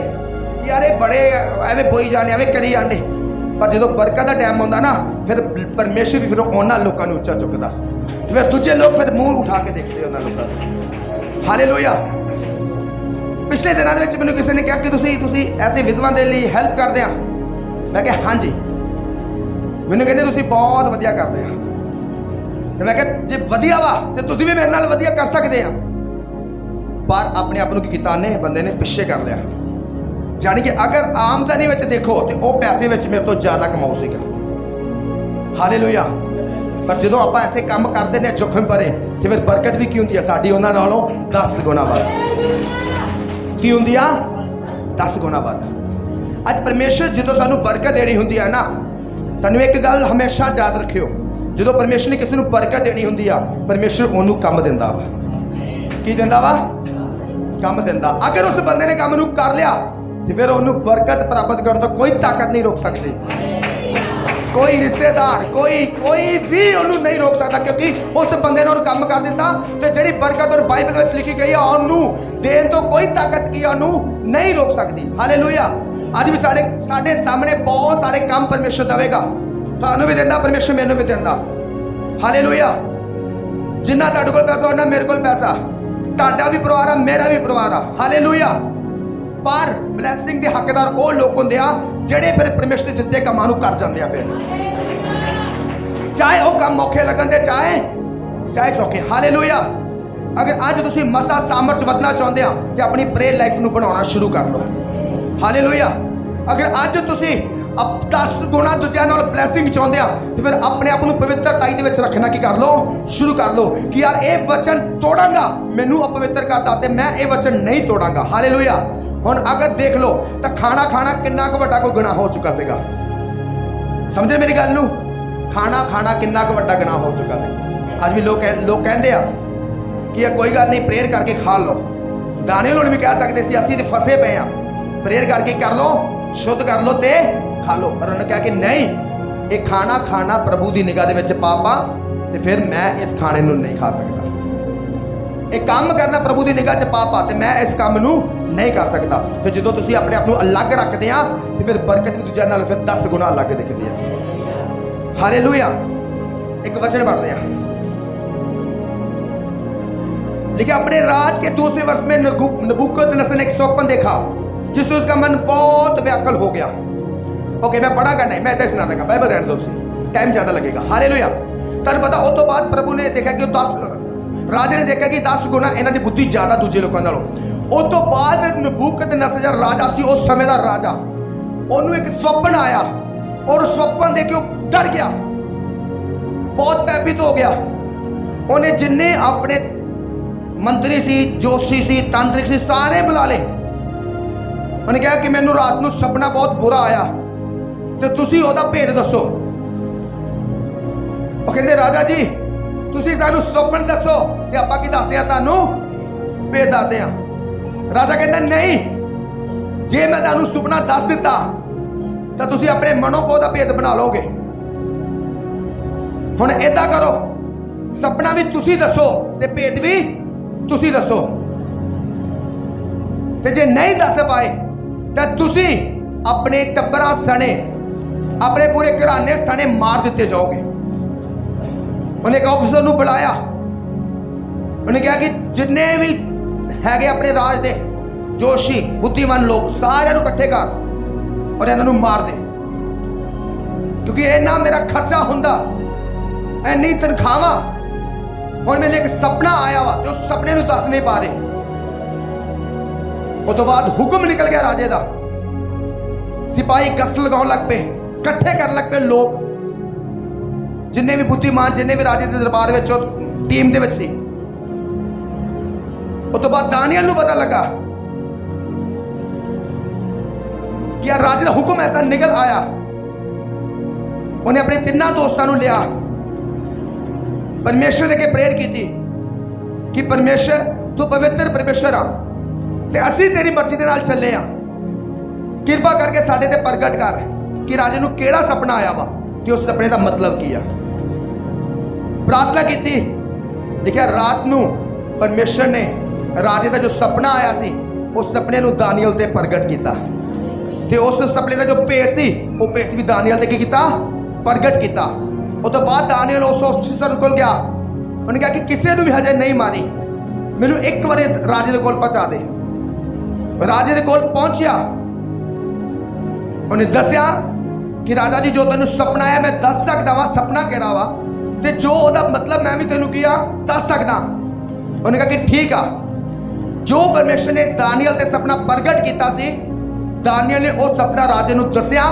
A: यार ये बड़े एवें बोई जाने, एवें करी जाने। पर जो बरकत का टाइम आता ना, फिर परमेश्वर भी फिर उन्होंने लोगों को उच्चा चुकता, फिर दूजे लोग फिर मुंह उठा के देखते हैं उन्होंने लोगों। हालेलुया। पिछले दिनों में मैंने किसी ने कहा कि तुसी ऐसे विधवा के लिए हेल्प करते हैं। मैं कहा हाँ जी। मैंने कहते तुसी बहुत वधिया करते हैं। तो मैं कहा जे वधिया वा तो तुसी भी मेरे नाल वधिया कर सकते हैं। पर अपने आप को किया ने बंदे ने पिछे कर लिया। जानी कि अगर आमदनी में देखो तो वह पैसे में मेरे तो ज़्यादा कमाऊ सीगा। हालेलुया। पर जो आप ऐसे काम करते हैं जोखिम भरे, तो फिर बरकत भी की होंगी साड़ी उन्होंने नालों 10 गुना वध की होंगी आ, 10 गुना वध। अज परमेश्वर जो सानू बरकत देनी होंगी है ना, तुहानू एक गल हमेशा याद रखियो, जो परमेश्वर ने किसी को बरकत देनी होंगी आ, परमेश्वर उन्होंने काम दिंदा वा। की दिंदा वा? काम दिंदा। अगर उस बंदे ने काम नूं कर लिया तो फिर उन्होंने बरकत प्राप्त करने तो कोई ताकत नहीं रोक सकती। कोई रिश्तेदार कोई भी उन्होंने नहीं रोक सकता, क्योंकि उस बंदे ने काम कर दिता। तो जी बरकत और बाइबल में लिखी गई है उन्होंने देन तो कोई ताकत की उन्होंने नहीं रोक सकती। हालेलुया। अज भी साडे सामने बहुत सारे काम परमेश्वर देगा, तुहानू भी देंदा, परमेश्वर मैनू भी देंदा। हालेलुया। जिन्ना तुहाडे कोल पैसा उन्ना मेरे कोल पैसा, तुहाडा भी परिवार आ मेरा भी परिवार आ। हालेलुया। पर ब्लैसिंग के हकदार वो लोग होंगे जेडे फिर परमेश्वर के दिते कामां नूं कर जाते हैं। फिर चाहे वो काम औखे लगन दे, चाहे सौखे। हालेलुया। अगर अज तुसीं मसा सामर्थ वधना चाहते हो तो अपनी प्रेयर लाइफ नूं बनाना शुरू कर लो। हालेलुया। अगर अज तुसीं 10 गुना दूजियां नाल ब्लैसिंग चाहते हो तो फिर अपने आप को पवित्रताई दे विच रखना की कर लो, शुरू कर लो कि यार ये वचन तोड़ांगा मैनू अपवित्र करता ते मैं ये वचन नहीं तोड़ांगा। हालेलुया। हुण अगर देख लो तो खाना किन्ना को वड्डा कोई गुनाह हो चुका सीगा। समझे मेरी गल नूं? खाना किन्ना को वड्डा गुनाह हो चुका सी। अज भी लोग कहते हैं कि कोई गल नहीं प्रेयर करके खा लो। दानियल हुण भी कह सकते सी असीं ते फसे पे हाँ, प्रेयर करके कर लो, शुद्ध कर लो ते खा लो। पर उन्होंने कहा कि नहीं, ये खाना प्रभु की निगाह दे विच पाप आ ते फिर मैं इस खाने नूं नहीं खा सकता। एक काम करना प्रभु की निगाह च पाप आ ते मैं इस काम नूं नहीं कर सकता। तो जो तुसीं अपने आप को अलग रखते हैं तो फिर बरकत भी दूजे नाल फिर 10 गुना अलग दिखती है। हालेलुया। एक वचन पढ़ते हैं, लिखा अपने राज के दूसरे वर्ष में नबूकदनेस्सर ने एक स्वप्न देखा जिससे उसका मन बहुत व्याकुल हो गया। ओके मैं पढ़ागा नहीं, मैं इतना सुना दूंगा, बाइबल रहने दो, टाइम ज्यादा लगेगा। हालेलुया। तुहानूं पता उस तो बाद प्रभु ने देखा कि 10 राजा ने देखा कि 10 गुना इन्हां दी बुद्धि ज्यादा दूजे लोगों नालों। उस तो बाद नबूकदनेस्सर राजा सी उस समय का राजा, उन्होंने एक स्वप्न आया और स्वप्न देख के डर गया, बहुत भयभीत हो गया। उन्हें जिन्ने अपने ਮੰਤਰੀ ਸੀ, ਜੋਸ਼ੀ ਸੀ, ਤਾਂਤਰਿਕ ਸੀ, ਸਾਰੇ ਬੁਲਾ ਲਏ। ਉਹਨੇ ਕਿਹਾ ਕਿ ਮੈਨੂੰ ਰਾਤ ਨੂੰ ਸੁਪਨਾ ਬਹੁਤ ਬੁਰਾ ਆਇਆ ਤੇ ਤੁਸੀਂ ਉਹਦਾ ਭੇਦ ਦੱਸੋ। ਉਹ ਕਹਿੰਦੇ ਰਾਜਾ ਜੀ ਤੁਸੀਂ ਸਾਨੂੰ ਸੁਪਨਾ ਦੱਸੋ ਤੇ ਆਪਾਂ ਕੀ ਦੱਸਦੇ ਆ, ਤੁਹਾਨੂੰ ਭੇਦ ਦੱਸਦੇ ਆ। ਰਾਜਾ ਕਹਿੰਦਾ ਨਹੀਂ, ਜੇ ਮੈਂ ਤੁਹਾਨੂੰ ਸੁਪਨਾ ਦੱਸ ਦਿੱਤਾ ਤਾਂ ਤੁਸੀਂ ਆਪਣੇ ਮਨੋਂ ਕੋ ਦਾ ਭੇਦ ਬਣਾ ਲਓਗੇ। ਹੁਣ ਏਦਾਂ ਕਰੋ, ਸੁਪਨਾ ਵੀ ਤੁਸੀਂ ਦੱਸੋ ਤੇ ਭੇਦ ਵੀ ਤੁਸੀਂ ਦੱਸੋ, ਤੇ ਜੇ ਨਹੀਂ ਦੱਸ ਪਾਏ ਤਾਂ ਤੁਸੀਂ ਆਪਣੇ ਟੱਬਰਾਂ ਸਣੇ, ਆਪਣੇ ਪੂਰੇ ਘਰਾਣੇ ਸਣੇ ਮਾਰ ਦਿੱਤੇ ਜਾਓਗੇ। ਉਹਨੇ ਇੱਕ ਅਫਸਰ ਨੂੰ ਬੁਲਾਇਆ, ਉਹਨੇ ਕਿਹਾ ਕਿ ਜਿੰਨੇ ਵੀ ਹੈਗੇ ਆਪਣੇ ਰਾਜ ਦੇ ਜੋਸ਼ੀ ਬੁੱਧੀਮਾਨ ਲੋਕ ਸਾਰਿਆਂ ਨੂੰ ਇਕੱਠੇ ਕਰ ਔਰ ਇਹਨਾਂ ਨੂੰ ਮਾਰ ਦੇ, ਕਿਉਂਕਿ ਇਹਨਾਂ ਮੇਰਾ ਖਰਚਾ ਹੁੰਦਾ, ਇੰਨੀ ਤਨਖਾਹਾਂ। ਹੁਣ ਮੈਨੂੰ ਇੱਕ ਸੁਪਨਾ ਆਇਆ ਵਾ ਤੇ ਉਸ ਸੁਪਨੇ ਨੂੰ ਦੱਸ ਨਹੀਂ ਪਾ ਰਹੇ। ਉਸ ਤੋਂ ਬਾਅਦ ਹੁਕਮ ਨਿਕਲ ਗਿਆ ਰਾਜੇ ਦਾ, ਸਿਪਾਹੀ ਗਸ਼ਤ ਲਗਾਉਣ ਲੱਗ ਪਏ, ਇਕੱਠੇ ਕਰਨ ਲੱਗ ਪਏ ਲੋਕ, ਜਿੰਨੇ ਵੀ ਬੁੱਧੀਮਾਨ, ਜਿੰਨੇ ਵੀ ਰਾਜੇ ਦੇ ਦਰਬਾਰ ਵਿੱਚ ਟੀਮ ਦੇ ਵਿੱਚ ਸੀ। ਉਸ ਤੋਂ ਬਾਅਦ ਦਾਨੀਏਲ ਨੂੰ ਪਤਾ ਲੱਗਾ ਕਿ ਯਾਰ ਰਾਜੇ ਦਾ ਹੁਕਮ ਐਸਾ ਨਿਕਲ ਆਇਆ। ਉਹਨੇ ਆਪਣੇ ਤਿੰਨਾਂ ਦੋਸਤਾਂ ਨੂੰ ਲਿਆ, परमेश्वर दे के प्रेयर की कि परमेश्वर तू पवित्र परमेश्वर आ ते असी तेरी मर्जी दे नाल चले आ, कृपा करके साडे ते प्रगट कर कि राजे नूं केड़ा सपना आया वा ते उस सपने दा मतलब की आ। प्रार्थना की, लिखिया रात नूं परमेश्वर ने राजे दा जो सपना आया सी उस सपने नूं दानियल ते प्रगट किया ते उस सपने दा जो भेद सी वो भेद भी दानियल ते की कीता, प्रगट किया। उस तो बाद दानियल उस अफसर कोल गया, उन्हें कहा कि किसी ने भी हजे नहीं मारी, मैनू एक बार राजे दे कोल पहुंचा दे। राजे दे कोल पहुंचिया, उन्हें दसिया कि राजा जी जो तेनू सपना आया मैं दस सकदा वा सपना केड़ा वा ते जो ओदा मतलब मैं भी तेनू किया दस सकदा। उन्हें कहा कि ठीक आ। जो परमेश्वर ने दानियल ते सपना प्रगट किया सी, दानियल ने वो सपना राजे नू दसिया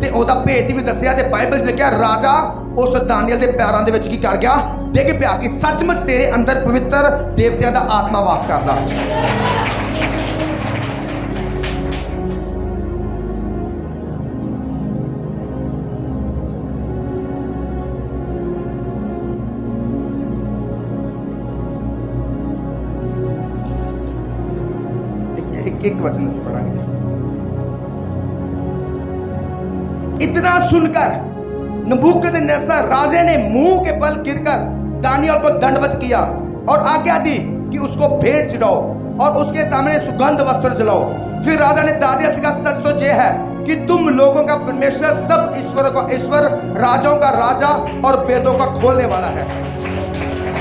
A: ते ओदा भेद भी दसिया ते बाइबल च लिखिया राजा उस दानियल के पैरों के विच की कर गया, डिग पिया कि सचमुच तेरे अंदर पवित्र देवतियों का आत्मा वास करता। एक वचन से पढ़ांगे। इतना सुनकर नबूकदनेस्सर राजे ने मुंह के बल गिरकर दानियल को दंडवत किया और आज्ञा दी कि उसको भेंट चढ़ाओ और उसके सामने सुगंध वस्त्र जलाओ। फिर राजा ने दानियल से कहा, सच तो यह है कि तुम लोगों का परमेश्वर सब ईश्वरों का ईश्वर, राजाओं का राजा और वेदों का खोलने वाला है,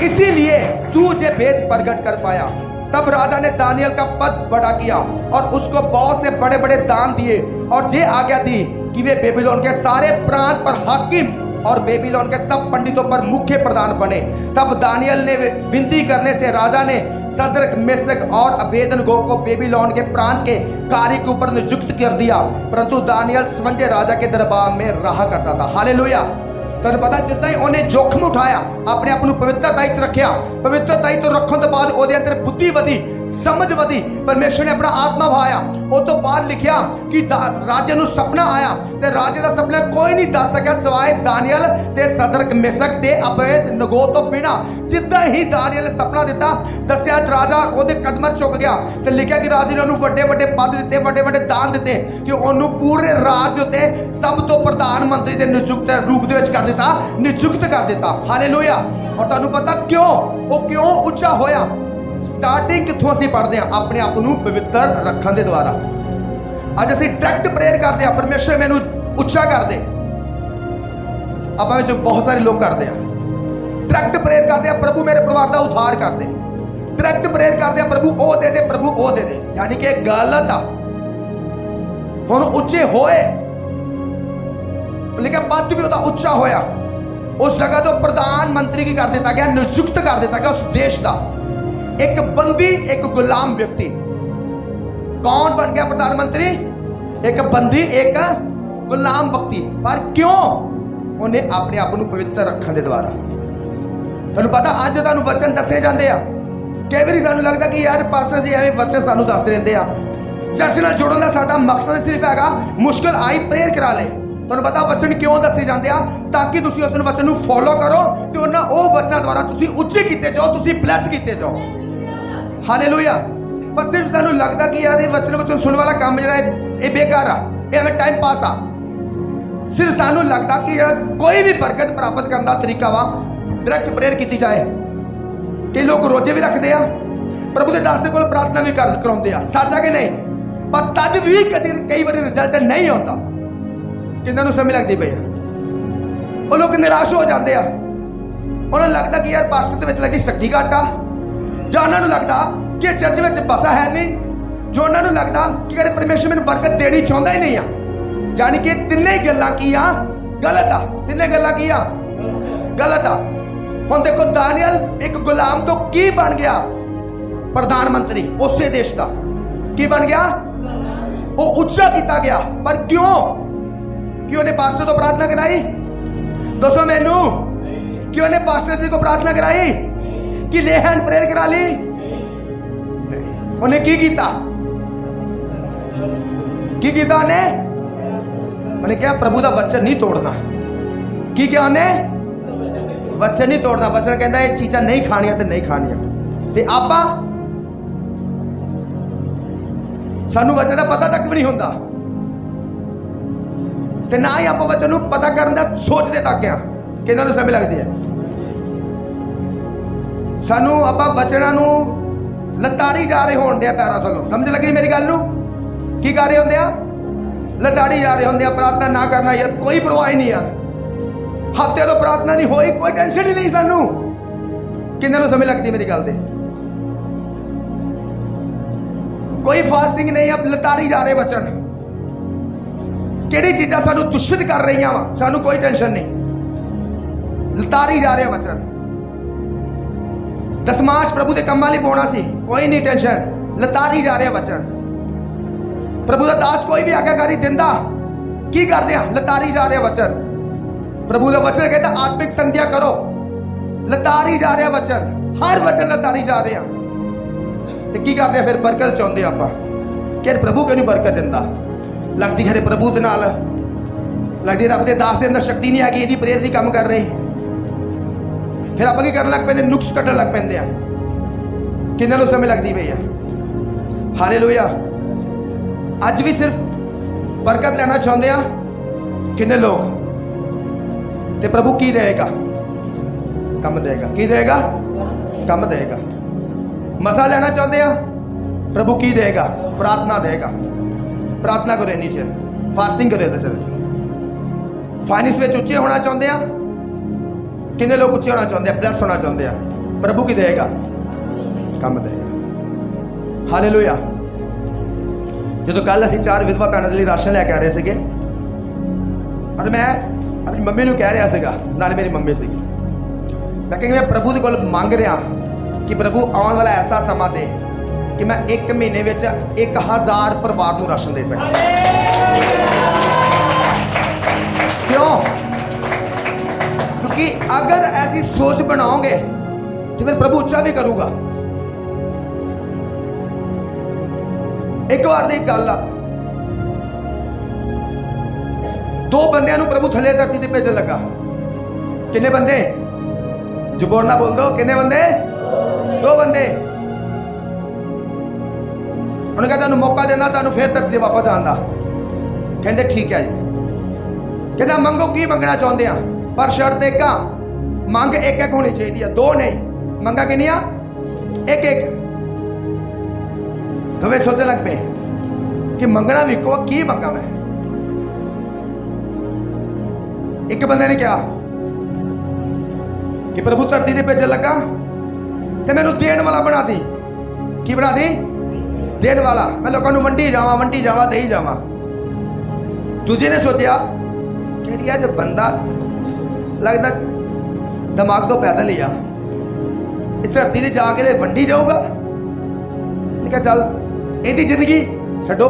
A: इसीलिए तू ये भेद प्रकट कर पाया। तब राजा ने दानियल का पद बड़ा किया और उसको बहुत से बड़े बड़े दान दिए और ये आज्ञा दी कि वे बेबीलोन के सारे प्रांत पर हाकिम और बेबीलोन के सब पंडितों पर मुख्य प्रधान बने। तब दानियल ने विनती करने से राजा ने सदरक, मेशक और अबेदनगो को बेबीलोन के प्रांत के कार्य के ऊपर नियुक्त कर दिया, परंतु दानियल स्वयं राजा के दरबार में रहा करता था। हालेलुया। तुहानूं पता जिद्दां ही उन्हें जोखम उठाया, अपने आप को पवित्रताई च रखिया, पवित्रताई तो रखने तो बाद उहदे अंदर बुद्धि वधी, समझ वधी, परमेश्वर ने अपना आत्मा वहाया। उस तो बाद लिखिया कि राजे नूं सपना आया ते राजे दा सपना कोई नहीं दस सकिया सिवाय दानियल ते सदरक, मेशक ते अबेदनगो तो बिना। जिद्दां ही दानियल ने सपना दिता, दस्सिया राजा उहदे कदमां चुक गया ते लिखिया कि राजे ने उहनूं वड्डे वड्डे पद दिते, वड्डे वड्डे दान दिते कि उहनूं पूरे राज दे उत्ते सब तो प्रधानमंत्री दे नियुक्त रूप दे विच नियुक्त कर दिता। हालेलुया। और तुहानूं पता क्यों वो क्यों उच्चा होया? स्टार्टिंग कित्थों असीं पढ़दे हां? अपने आप को पवित्र रखण दे द्वारा। अज असीं डायरेक्ट प्रेयर करदे हां, परमेश्वर मैनूं उच्चा कर दे। आपां विच बहुत सारे लोग करदे हां, डायरेक्ट प्रेयर करदे हां, प्रभु मेरे परिवार दा उद्धार कर दे। डायरेक्ट प्रेयर करदे हां, प्रभु ओ दे दे, प्रभु ओ दे दे, यानी कि गलत आ। हुण उच्चे होए, लेकिन पद भी उसका उच्चा होया, उस जगह तो प्रधानमंत्री की कर दिता गया, नियुक्त कर दिता गया उस देश का। एक बंदी, एक गुलाम व्यक्ति। कौन बन गया प्रधानमंत्री? एक बंदी, एक गुलाम व्यक्ति। पर क्यों? उन्हें अपने आप को पवित्र रखने के द्वारा। तुहानूं पता अज तुहानूं वचन दसे जांदे आ कई बार सानू लगता कि यार पास्टर जी एवं वचन सानू दसते रहते हैं, चर्च नाल जोड़न का साडा मकसद सिर्फ हैगा मुश्किल आई प्रेयर करा ले। तुहानू पता वचन क्यों दसे जाते हैं? ताकि तुसीं उस वचन नू फॉलो करो तो उन्हां ओ वचनां द्वारा तुसीं उच्चे कीते जाओ, तुसीं ब्लैस कीते जाओ। हालेलुया। पर सिर्फ सानू लगता कि यार ये वचन सुनने वाला काम जिहड़ा ये बेकार आ, ये एवें टाइम पास आ। सिर्फ सानू लगता कि कोई भी बरकत प्राप्त करने का तरीका वा डायरैक्ट प्रेयर की जाए। कई लोग रोजे भी रखते हैं, प्रभु के दास के कोल प्रार्थना भी कराते हैं, सच है कि नहीं? पर तद भी कई बार रिजल्ट नहीं आता। किन्होंने समझ लगती पई है? वो लोग निराश हो जाते हैं। उन्हें लगता कि यार पास्टर के लगती शक्ति घट आ, जो उन्होंने लगता कि चर्च में बसा है नहीं, जो उन्होंने लगता कि अगर परमेश्वर मैंने बरकत देनी चाहता ही नहीं आ। जानी कि तिन्ने गल्लां की आ गलत आ, तिन्ने गल्लां की आ गलत आ। हुण देखो दानियल एक गुलाम तो की बन गया प्रधानमंत्री उसे देश का, की बन गया? वो उच्चा किया गया। पर क्यों? क्यों ने पास्टर तो प्रार्थना कराई? दसो मैनू, क्यों ने पास्टर जी को प्रार्थना कराई कि ले हैंड प्रेयर करा ली? उन्हें की कीता? की कीता उन्हें क्या? प्रभु का वचन नहीं तोड़ना। की क्या उन्हें? वचन नहीं तोड़ना। वचन कहता है चीज़ां नहीं खानिया तो नहीं खानिया। ते आपां सानू वचन का पता तक भी नहीं होता, ते ना ही आप वचन नूं पता करने का सोचते तक आ कि इन्हां नूं समझ लगती है। सानू आपां वचनां नूं लताड़ी जा रहे होण दे पैरां थल्लों। समझ लगी मेरी गल नूं? की कर रहे होंदे आ? लताड़ी जा रहे होंदे आ। प्रार्थना ना करना यार कोई परवाह नहीं यार, हफ्ते तो प्रार्थना नहीं होई, कोई टेंशन ही नहीं सानू। किन्हां नूं समझ लगती मेरी गल दे? कोई फास्टिंग नहीं, अब लताड़ी जा रहे वचन। किहड़ी चीज़ां सानू दूषित कर रही वा, सानू कोई टेंशन नहीं, लताड़ी जा रहे वचन। दसमाश प्रभु के कम्मां लई पाउणा सी, कोई नहीं टेंशन, लताड़ी जा रहे वचन। प्रभु का दास कोई भी आज्ञाकारी दिंदा, की करदे आ? लताड़ी जा रहे वचन। प्रभु का वचन कहता आत्मिक संध्या करो, लताड़ी जा रहे वचन, हर वचन लताड़ी जा रहे हैं। तो की करते फिर? बरकत चाहते आप कि प्रभु क्यों नहीं बरकत दिंदा? लगती खरे प्रभु के नाल लगती रब के दास के अंदर शक्ति नहीं है कि यदि प्रेयर नहीं काम कर रहे। फिर आप की करने लग पेंदे? नुक्स कट्टन लग पेंदे आ। किन्हां नूं समझ लगती पई है? हालेलुया। अज भी सिर्फ बरकत लेना चाहते हैं किन्ने लोग, ते प्रभु की देगा? कम देगा। की देगा? कम देगा। मसा लेना चाहते हैं, प्रभु की देगा? प्रार्थना देगा। प्रार्थना करो नीचे, फास्टिंग करो। फाइनेंस में उच्चे होना चाहते हैं, किन्ने लोग उच्चे होना चाहते हैं, ब्लेस होना चाहते हैं, प्रभु की देगा? कम देगा। हालेलुया। जो कल असीं 4 विधवा भैनों के लिए राशन लैके आ रहे थे, और मैं अपनी मम्मी को कह रहा सीगा, नाल मेरी मम्मी सी, मैं कह मैं प्रभु के कोल मंग रहा कि प्रभु आने वाला ऐसा समा दे कि मैं 1 महीने में 1000 परिवार को राशन दे सका। क्यों? क्योंकि अगर ऐसी सोच बनाओगे तो फिर प्रभु उच्चा भी करूगा। एक बार दी गल आ, 2 बंदियां प्रभु थले धरती ते भेजन लगा। किन्ने बंदे? जो बोलना बोल दो। किन्ने बंदे? 2 बंदे। उन्हें कहा मौका देना, तुहानू फिर धरती वापस आंदा। कहते ठीक है जी। कहना मंगो की मंगना चाहते हैं, पर शर्त एक आ, मंग एक एक होनी चाहिए, 2 नहीं। मंगा किनिया? एक एक। दोवें सोचने लग पे कि मंगना भी को की मंगा मैं। एक बंदे ने कहा कि प्रभु धरती से भेजन लगा तो मैनू देन वाला बना दी। की बना दी? देन वाला। मैं लोगों को वंडी जावा दे ही जावा। दूजे ने सोचा कि यार जो बंदा लगता दिमाग तो पैदल ही आ, इस धरती से जाके वंडी जाऊगा। मैंने कहा चल यदी जिंदगी छड्डो।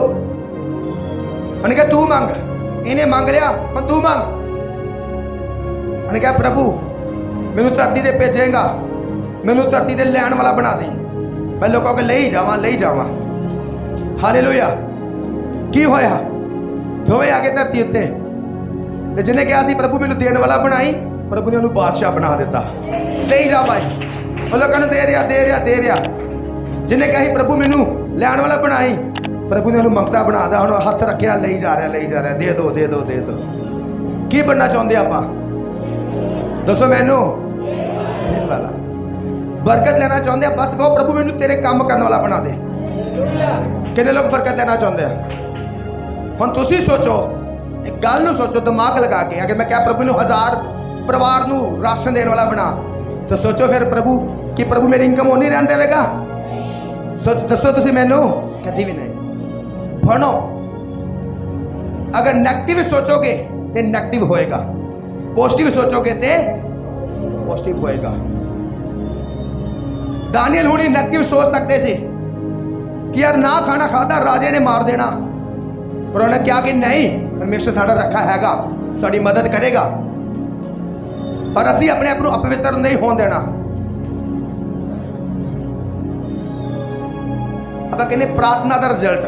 A: मैंने कहा तू मंग। इन्हें मंग लिया, पर तू मंग। मैंने कहा प्रभु मैनू धरती से भेजेगा, मैनू धरती से लैन वाला बना दी। मैं लोगों को ले जावा हालेलुया। की होया दोवें आगे धरती उत्ते ते जिन्हें कहा सी प्रभु मैनू देने वाला बनाई, प्रभु ने उन्होंने बादशाह बना दिता। ले जा भाई, वो लोगों दे रहा। जिन्हें कहा प्रभु मैनू लैन वाला बनाई, प्रभु ने उन्होंने मंगता बना दिया। उन्होंने हथ रखिया, ले जा रहा, दे दो। की बनना चाहते आपां दसो मैनू? वाला बरकत लेना चाहते हैं, बस कहो प्रभु मैनू तेरे काम करने वाला बना दे। कितने लोग बरकत लेना चाहते हैं? हुण तुसीं सोचो, एक गल नूं सोचो दिमाग लगा के, अगर मैं क्या प्रभु नूं 1000 परिवार नूं राशन देने वाला बना, तो सोचो फिर प्रभु कि प्रभु मेरी इनकम होनी रहन देवेगा? दसो तुसीं मैनू? कदी भी नहीं। बनो, अगर नेगेटिव सोचोगे तो नेगेटिव होएगा, पॉजिटिव सोचोगे तो पॉजिटिव होएगा। दानियल हुणी नेगेटिव सोच सकते थे कि यार ना खाना खाता राजे ने मार देना, पर उन्होंने क्या कि नहीं, परमेश्वर साडा रखा हैगा, साडी मदद करेगा, पर असी अपने आप को अपवित्र नहीं होने देना। अब कहने प्रार्थना का रिजल्ट,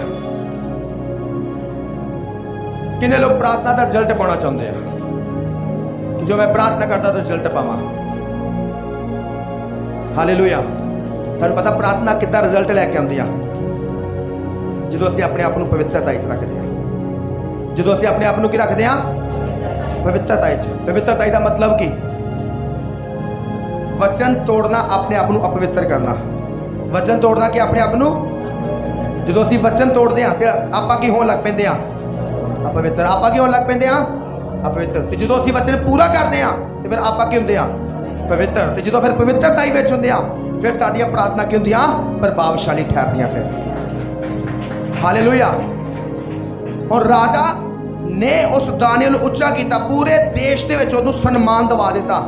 A: कितने लोग प्रार्थना का रिजल्ट पाना चाहते हैं कि जो मैं प्रार्थना करता तो रिजल्ट पावा? हालेलुया। तुहानूं पता प्रार्थना कितना रिजल्ट लैके आउंदी आ? जो असीं अपने आप को पवित्रता च रखते हैं, जो असीं अपने आप को की रखते हैं पवित्रता च। पवित्रता का मतलब की वचन तोड़ना, अपने आप को अपवित्र करना। वचन तोड़ना कि अपने आप को, जो असीं वचन तोड़ते हैं तो आपां की होण लग पैंदे आ अपवित्र। आपां की होण लग पैंदे आ अपवित्र। तो जो असीं वचन पूरा करते हैं तो फिर आपां की हुंदे आ पवित्र। तो जो फिर पवित्रता ही विच हुंदे आ, फिर साडियां प्रार्थना की हुंदियां प्रभावशाली ठहरदियां फिर। हालेलुया। और राजा ने उस दानियल नूं उच्चा किया, पूरे देश दे विच उहनूं सन्मान दिवा दिता,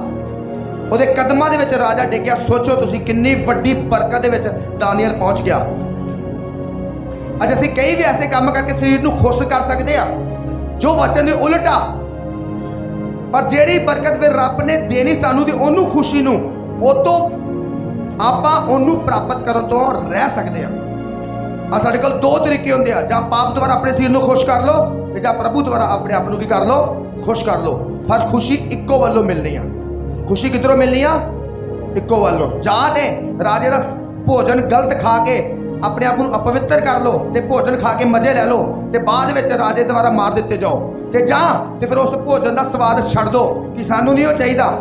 A: ਉਹਦੇ ਕਦਮਾਂ ਦੇ ਵਿੱਚ ਰਾਜਾ ਡਿੱਗਿਆ। ਸੋਚੋ ਤੁਸੀਂ ਕਿੰਨੀ ਵੱਡੀ ਬਰਕਤ ਦੇ ਵਿੱਚ ਦਾਨੀਅਲ ਪਹੁੰਚ ਗਿਆ। ਅੱਜ ਅਸੀਂ ਕਈ ਵੀ ਐਸੇ ਕੰਮ ਕਰਕੇ ਸਰੀਰ ਨੂੰ ਖੁਸ਼ ਕਰ ਸਕਦੇ ਆ ਜੋ ਵਚਨ ਦੇ ਉਲਟ ਆ, ਪਰ ਜਿਹੜੀ ਬਰਕਤ ਫਿਰ ਰੱਬ ਨੇ ਦੇਣੀ ਸਾਨੂੰ ਤੇ ਉਹਨੂੰ ਖੁਸ਼ੀ ਨੂੰ, ਉਹ ਤੋਂ ਆਪਾਂ ਉਹਨੂੰ ਪ੍ਰਾਪਤ ਕਰਨ ਤੋਂ ਰਹਿ ਸਕਦੇ ਆ। ਆ ਸਾਡੇ ਕੋਲ ਦੋ ਤਰੀਕੇ ਹੁੰਦੇ ਆ, ਜਾਂ ਪਾਪ ਦੁਆਰਾ ਆਪਣੇ ਸਰੀਰ ਨੂੰ ਖੁਸ਼ ਕਰ ਲਓ ਤੇ ਜਾਂ ਪ੍ਰਭੂ ਦੁਆਰਾ ਆਪਣੇ ਆਪ ਨੂੰ ਕੀ ਕਰ ਲਓ, ਖੁਸ਼ ਕਰ ਲਓ। ਪਰ ਖੁਸ਼ੀ ਇੱਕੋ ਵੱਲੋਂ ਮਿਲਣੀ ਆ। खुशी किधरों मिलनी आ? इको वालों। जाते राजे का भोजन गलत खा के अपने आप को अपवित्र कर लो, ते भोजन खा के मजे ले लो, ते बाद में राजे द्वारा मार दिते जाओ, ते जा ते फिर उस भोजन का स्वाद छड़ दो कि सानू नहीं चाहिए,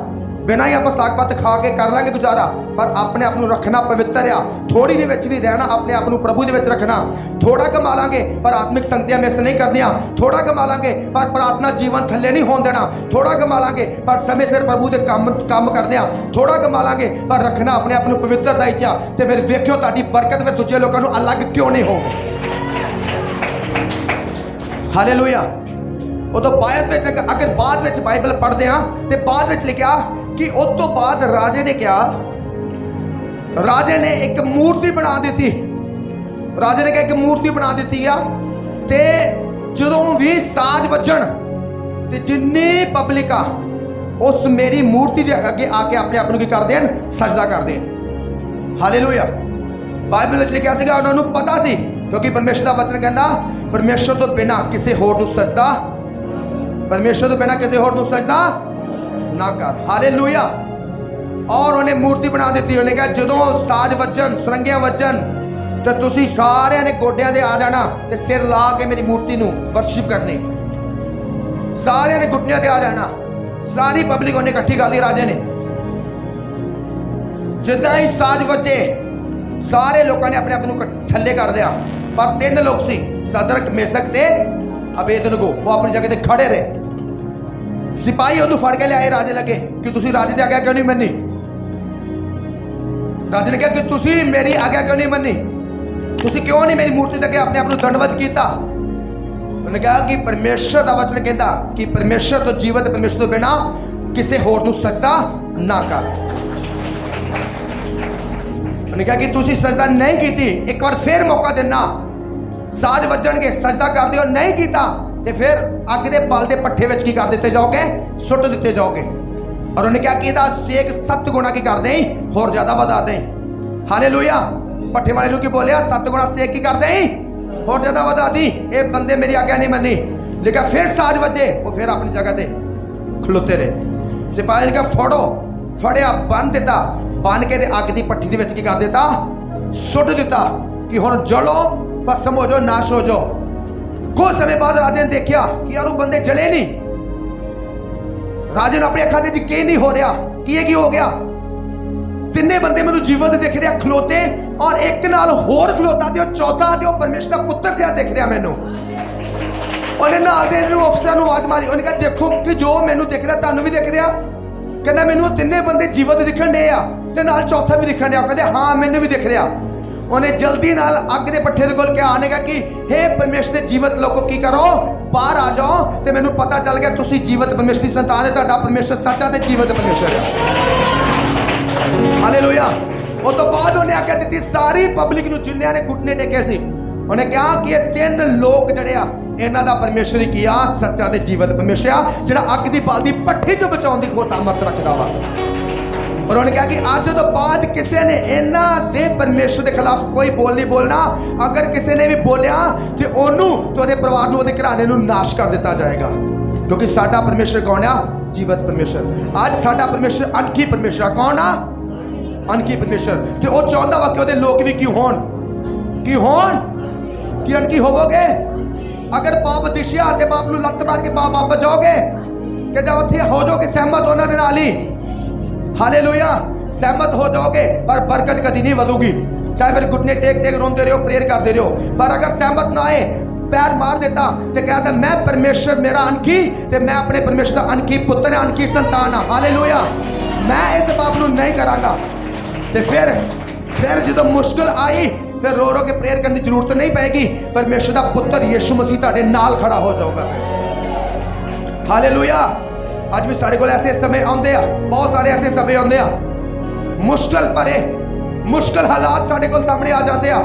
A: बिना ही आप साग पत खा के कर लांगे गुजारा, पर अपने आप को रखना पवित्र आ। थोड़ी दे विच भी रहना, अपने आप को प्रभु दे विच रखना। थोड़ा कमा लांगे पर आत्मिक संगतियां मिस नहीं करनियां, थोड़ा कमा लांगे पर प्रार्थना जीवन थल्ले नहीं होने देना, थोड़ा कमा लांगे पर समय सिर प्रभु दे काम करने आ, थोड़ा कमा लांगे पर रखना अपने आप को पवित्रता ही चा। ते फिर वेखियो तुहाडी बरकत फिर दूजे लोगों को अलग क्यों नहीं हो। हालेलुया। वो तो अगर बाद में बाइबल पढ़ते हैं तो बाद में लिखा कि उस तो बाद राजे ने क्या, राजे ने एक मूर्ति बना दी। राजे ने क्या एक मूर्ति बना दी आ, ते जदों भी साज वजन ते जिन्नी पब्लिक आ उस मेरी मूर्ति के अगे आके अपने आप को कर देन, सजदा कर देन। हालेलुया। बाइबल में लिखा सीगा, उन्होंने पता सी, क्योंकि परमेश्वर का वचन कहता परमेश्वर तो बिना किसी होर नूं सजदा, परमेश्वर तो बिना किसी होर नूं सजदा ना कर। हालेलुया। और उन्हें मूर्ति बना दी। उन्हें कहा जदों साज वजन सुरंगियां वजन तो तुसी सारे ने गोडियां दे आ जाना ते सिर ला के मेरी मूर्ति नूं वर्शिप करनी। सारे ने घुटनियां दे आ जाना। सारी पब्लिक उन्हें इकट्ठी कर ली राजे ने। जिदा ही साज वजे सारे लोगों ने अपने आप को थल्ले कर दिया, पर 3 लोग सी, सदरक मेसक ते अबेदनगो, वो अपनी जगह ते खड़े रहे। सिपाही उन्होंने फड़ के लियाए राजे लगे कि तुसी राजे की आज्ञा क्यों नहीं मनी। राजे ने कहा कि तुसी मेरी आज्ञा क्यों नहीं मनी, तुसी क्यों नहीं मेरी मूर्ति लगे अपने आप को दंडवत किया। उन्होंने कहा कि परमेश्वर का वचन कहता कि परमेश्वर तो जीवत, परमेश्वर तो बिना किसी होर नूं सजदा ना कर। उन्होंने कहा कि तुसी सजदा नहीं की, एक बार फिर मौका देना, साज वजणगे सजदा कर दिओ, नहीं किया तो फिर अग के बल के पट्ठे में की कर दिते जाओगे, सुट दिते जाओगे। और उन्हें क्या किया, सेक 7 गुना की कर दें, होर ज्यादा बढ़ा दें। हालेलुया। भट्ठे वाले की बोलिया 7 गुणा सेक की कर दे और ज्यादा वधा दी, ये बंदे मेरी आज्ञा नहीं मनी। लेकिन फिर साज बजे वो फिर अपनी जगह ते खलोते रहे। सिपाही ने कहा फोड़ो, फड़िया बन दिता, बन के अग की भट्ठी के की कर दिता, सुट दिता कि हुण जलो भस्म हो जाओ, नाश हो जाओ। कुछ समय बाद राजे ने देखा कि यार वो बंदे जले नहीं। राजे ने अपनी अखा से यकीन नहीं हो रहा कि ये हो गया। तिने बंदे मैनू जीवत दिख रहे खलोते और एक नाल होर खलोता ते चौथा ते परमेश्वर का पुत्र जिहा दिख रहा मैनू। उन्हें नाल दे अफसर नूं आवाज मारी, उन्हें कहा देखो कि जो मैनू दिख रहा तुहानूं भी दिख रहा। कहना मैनू तिने बंदे जीवत दिखण डे आ ते नाल चौथा भी दिखण डया। कहते हाँ मैनू भी दिख रहा। उन्हें जल्दी नाल अग दे पट्ठे दे कोल क्या आने का कि हे परमेश्वर दे जीवत लोगों की करो, बाहर आ जाओ। ते मैनू पता चल गया तुसी जीवत परमेश्वर की संतान है, तुहाडा परमेश्वर सच्चा ते जीवत परमेश्वर है। हालेलुया। उस तो बाद उन्हें आज्ञा दी सारी पब्लिक नूं जिन्नियां ने घुटने टेके सी, उन्हें कहा कि ये 3 लोग जड़े आ इन्हां दा परमेश्वर ही किया सच्चा ते जीवत परमेश्वर आ, जिहड़ा अग दी बालदी भट्ठी चों बचाउण दी खुद सामर्थ रखदा वा। और उन्होंने कहा कि अज तो बाद किसी ने इन्हां दे परमेश्वर के खिलाफ कोई बोल नहीं बोलना। अगर किसी ने भी बोलिया तो ओनू तो उहदे परिवार नूं उहदे घराने नूं नाश कर दिता जाएगा, क्योंकि साडा परमेश्वर कौन आ? जीवत परमेश्वर। आज साडा परमेश्वर अनखी परमेश्वर कौन आ? अनखी परमेश्वर। तो वह चाहता वा कि उहदे लोग भी क्यों होण, की होण कि अनखी होवोगे। अगर पाप दिशिया ते पाप नूं लत्त मार के पाप आप बचाओगे कि जाओ उत्थे हो जाओगे सहमत उहनां दे नाल ही। हालेलुया। सहमत हो जाओगे पर बरकत कभी नहीं वधूगी। चाहे फिर घुटने टेक टेक रोंदे रहो, प्रेयर करते रहो, पर अगर सहमत ना आए पैर मार देता तो कहता मैं परमेश्वर मेरा अनखी ते मैं अपने परमेश्वर का अनखी पुत्र अनखी संतान हाँ। हालेलुया। मैं इस पाप नूं नहीं करांगा। ते फिर जो मुश्किल आई फिर रो रो के प्रेयर करने की जरूरत नहीं पैगी। परमेश्वर का पुत्र यीशु मसीह तुहाडे नाल खड़ा हो जाऊगा। हालेलुया। अज भी साढ़े को ऐसे समय आते आ, बहुत सारे ऐसे समय आते आ, मुश्किल भरे मुश्किल हालात साढ़े को सामने आ जाते आ।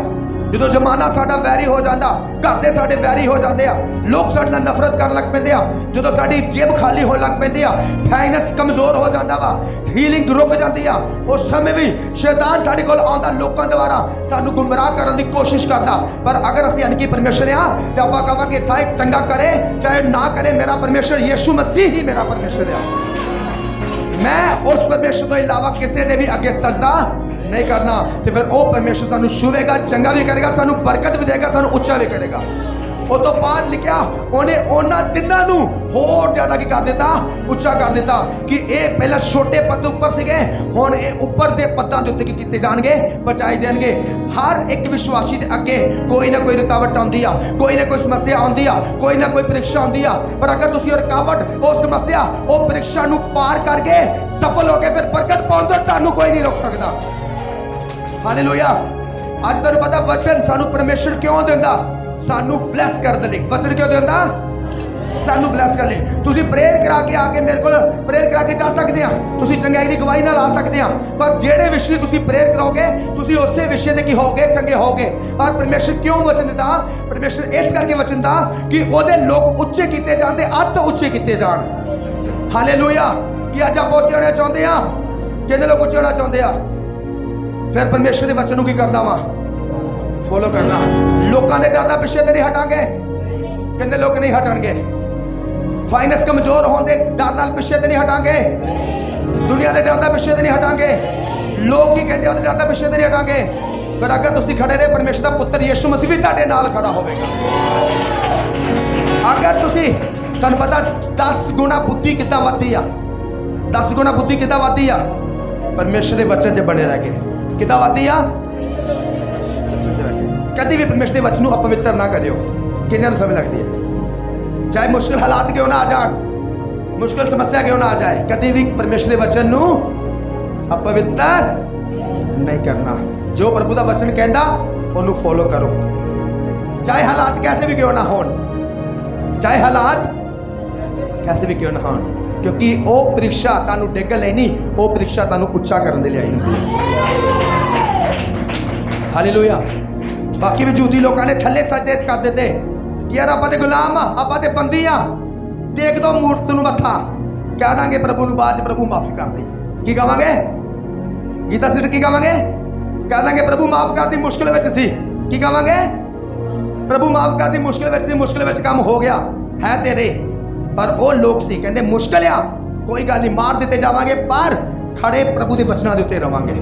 A: जो जमाना साडा वैरी हो जाता, घर दे साडे वैरी हो जाते आ, लोग साडे नाल नफरत कर लग पैंदे आ, जो साडी जेब खाली हो लग पैंदी आ, फाइनेंस कमजोर हो जाता वा, हीलिंग रुक जाती आ, उस समय भी शैतान साडे कोल आउंदा लोकां द्वारा सानू गुमराह करने की कोशिश करता। पर अगर असीं अनकी परमेश्वर आ ते आपां कहांगे चाहे चंगा करे चाहे ना करे, मेरा परमेश्वर यीशु मसीह ही मेरा परमेश्वर आ। मैं उस परमेश्वर तो इलावा किसी दे भी अगे सजदा नहीं करना। तो फिर वो परमेश्वर सानू छुवेगा, चंगा भी करेगा, सानू बरकत भी देगा, सानू उच्चा भी करेगा। उस तो बाद लिखा उन्हें उन्हां तिन्हां नूं होर ज्यादा की कर दिता, उच्चा कर दिता कि ये पहले छोटे पद उपर सीगे, हुण ये उपर दे पदां दे उत्ते की कीते जाणगे, पहुंचाए देणगे। हर एक विश्वासी दे अगे कोई ना कोई रुकावट आउंदी आ, कोई ना कोई समस्या आउंदी आ, कोई ना कोई परीक्षा आउंदी आ। पर अगर तुसीं वो रुकावट वो समस्या वो परीक्षा नूं पार करके सफल हो के फिर बरकत पाउंदे, तुहानूं कोई नहीं रोक सकदा। हालेलुया। आज तुहानूं पता वचन सानू परमेश्वर क्यों देंदा? सानू ब्लैस कर दे। वचन क्यों देंदा? सानू ब्लैस कर ले। तुसीं प्रेयर करा के आके मेरे को प्रेयर करा के जा सकते हैं, तुसीं चंगाई की गवाही नाल आ सकते हैं, पर जेड़े विषय तुसीं प्रेयर करोगे तुसीं उसे विषय दे की होगे चंगे होगे। पर परमेश्वर क्यों वचन दिता? परमेश्वर इस करके वचन दा कि ओदे लोग उच्चे कीते जांदे, अत उच्चे कीते जाण। हालेलुया। कि अज आप उच्चे होना चाहते हैं, कितने लोग उच्चे होना चाहते हैं? फिर परमेश्वर के वचन की करना वा फॉलो करना। लोगों के डर पिछे तो नहीं हटांगे, कितने लोग नहीं हटणगे। फाइनेंस कमजोर होने डर नाल पिछे तो नहीं हटांगे, दुनिया के डर पिछे तो नहीं हटांगे, लोग की कहते हैं डर पिछे तो नहीं हटांगे। फिर अगर तुसीं खड़े रहे परमेश्वर का पुत्र यीशु मसीह भी तुहाडे नाल खड़ा होवेगा। अगर तुसीं तुहानूं पता 10 गुना बुद्धि कितना वधदी आ, 10 गुना बुद्धि कितना वधदी आ? परमेश्वर के वचन च बने रह के कितना वधदी आ? कभी भी परमेश्वर के वचन अपवित्र ना करियो। किन्ने समय लगती है, चाहे मुश्किल हालात क्यों ना आ जाए, मुश्किल समस्या क्यों ना आ जाए, कभी भी परमेश्वर के वचन अपवित्र नहीं करना। जो प्रभु का वचन कहता उन्होंने फॉलो करो, चाहे हालात कैसे भी क्यों ना हो, चाहे हालात कैसे भी क्यों ना हो, क्योंकि वो परीक्षा तुहानू डिग लेनी, वो परीक्षा तुहानू उच्चा करने लिए आई होती है। हालेलुया। बाकी भी जूदी लोगों ने थले सजदे कर देते कि यार आपां ते गुलाम आपां ते बंदी आ, टेक दो मूर्त नूं मत्था, कह दांगे प्रभु नूं बाद प्रभु माफी कर दे। की कहांगे? गीता सिट की कहांगे? कह देंगे प्रभु माफ कर दी, मुश्किल विच सी। की कहांगे? प्रभु माफ कर दी, मुश्किल विच सी, मुश्किल विच काम हो गया है तेरे। पर वो लोग सी कहते मुश्किल आ, कोई गल नहीं, मार दिते जावांगे पर खड़े प्रभु के वचनां दे उत्ते रवांगे।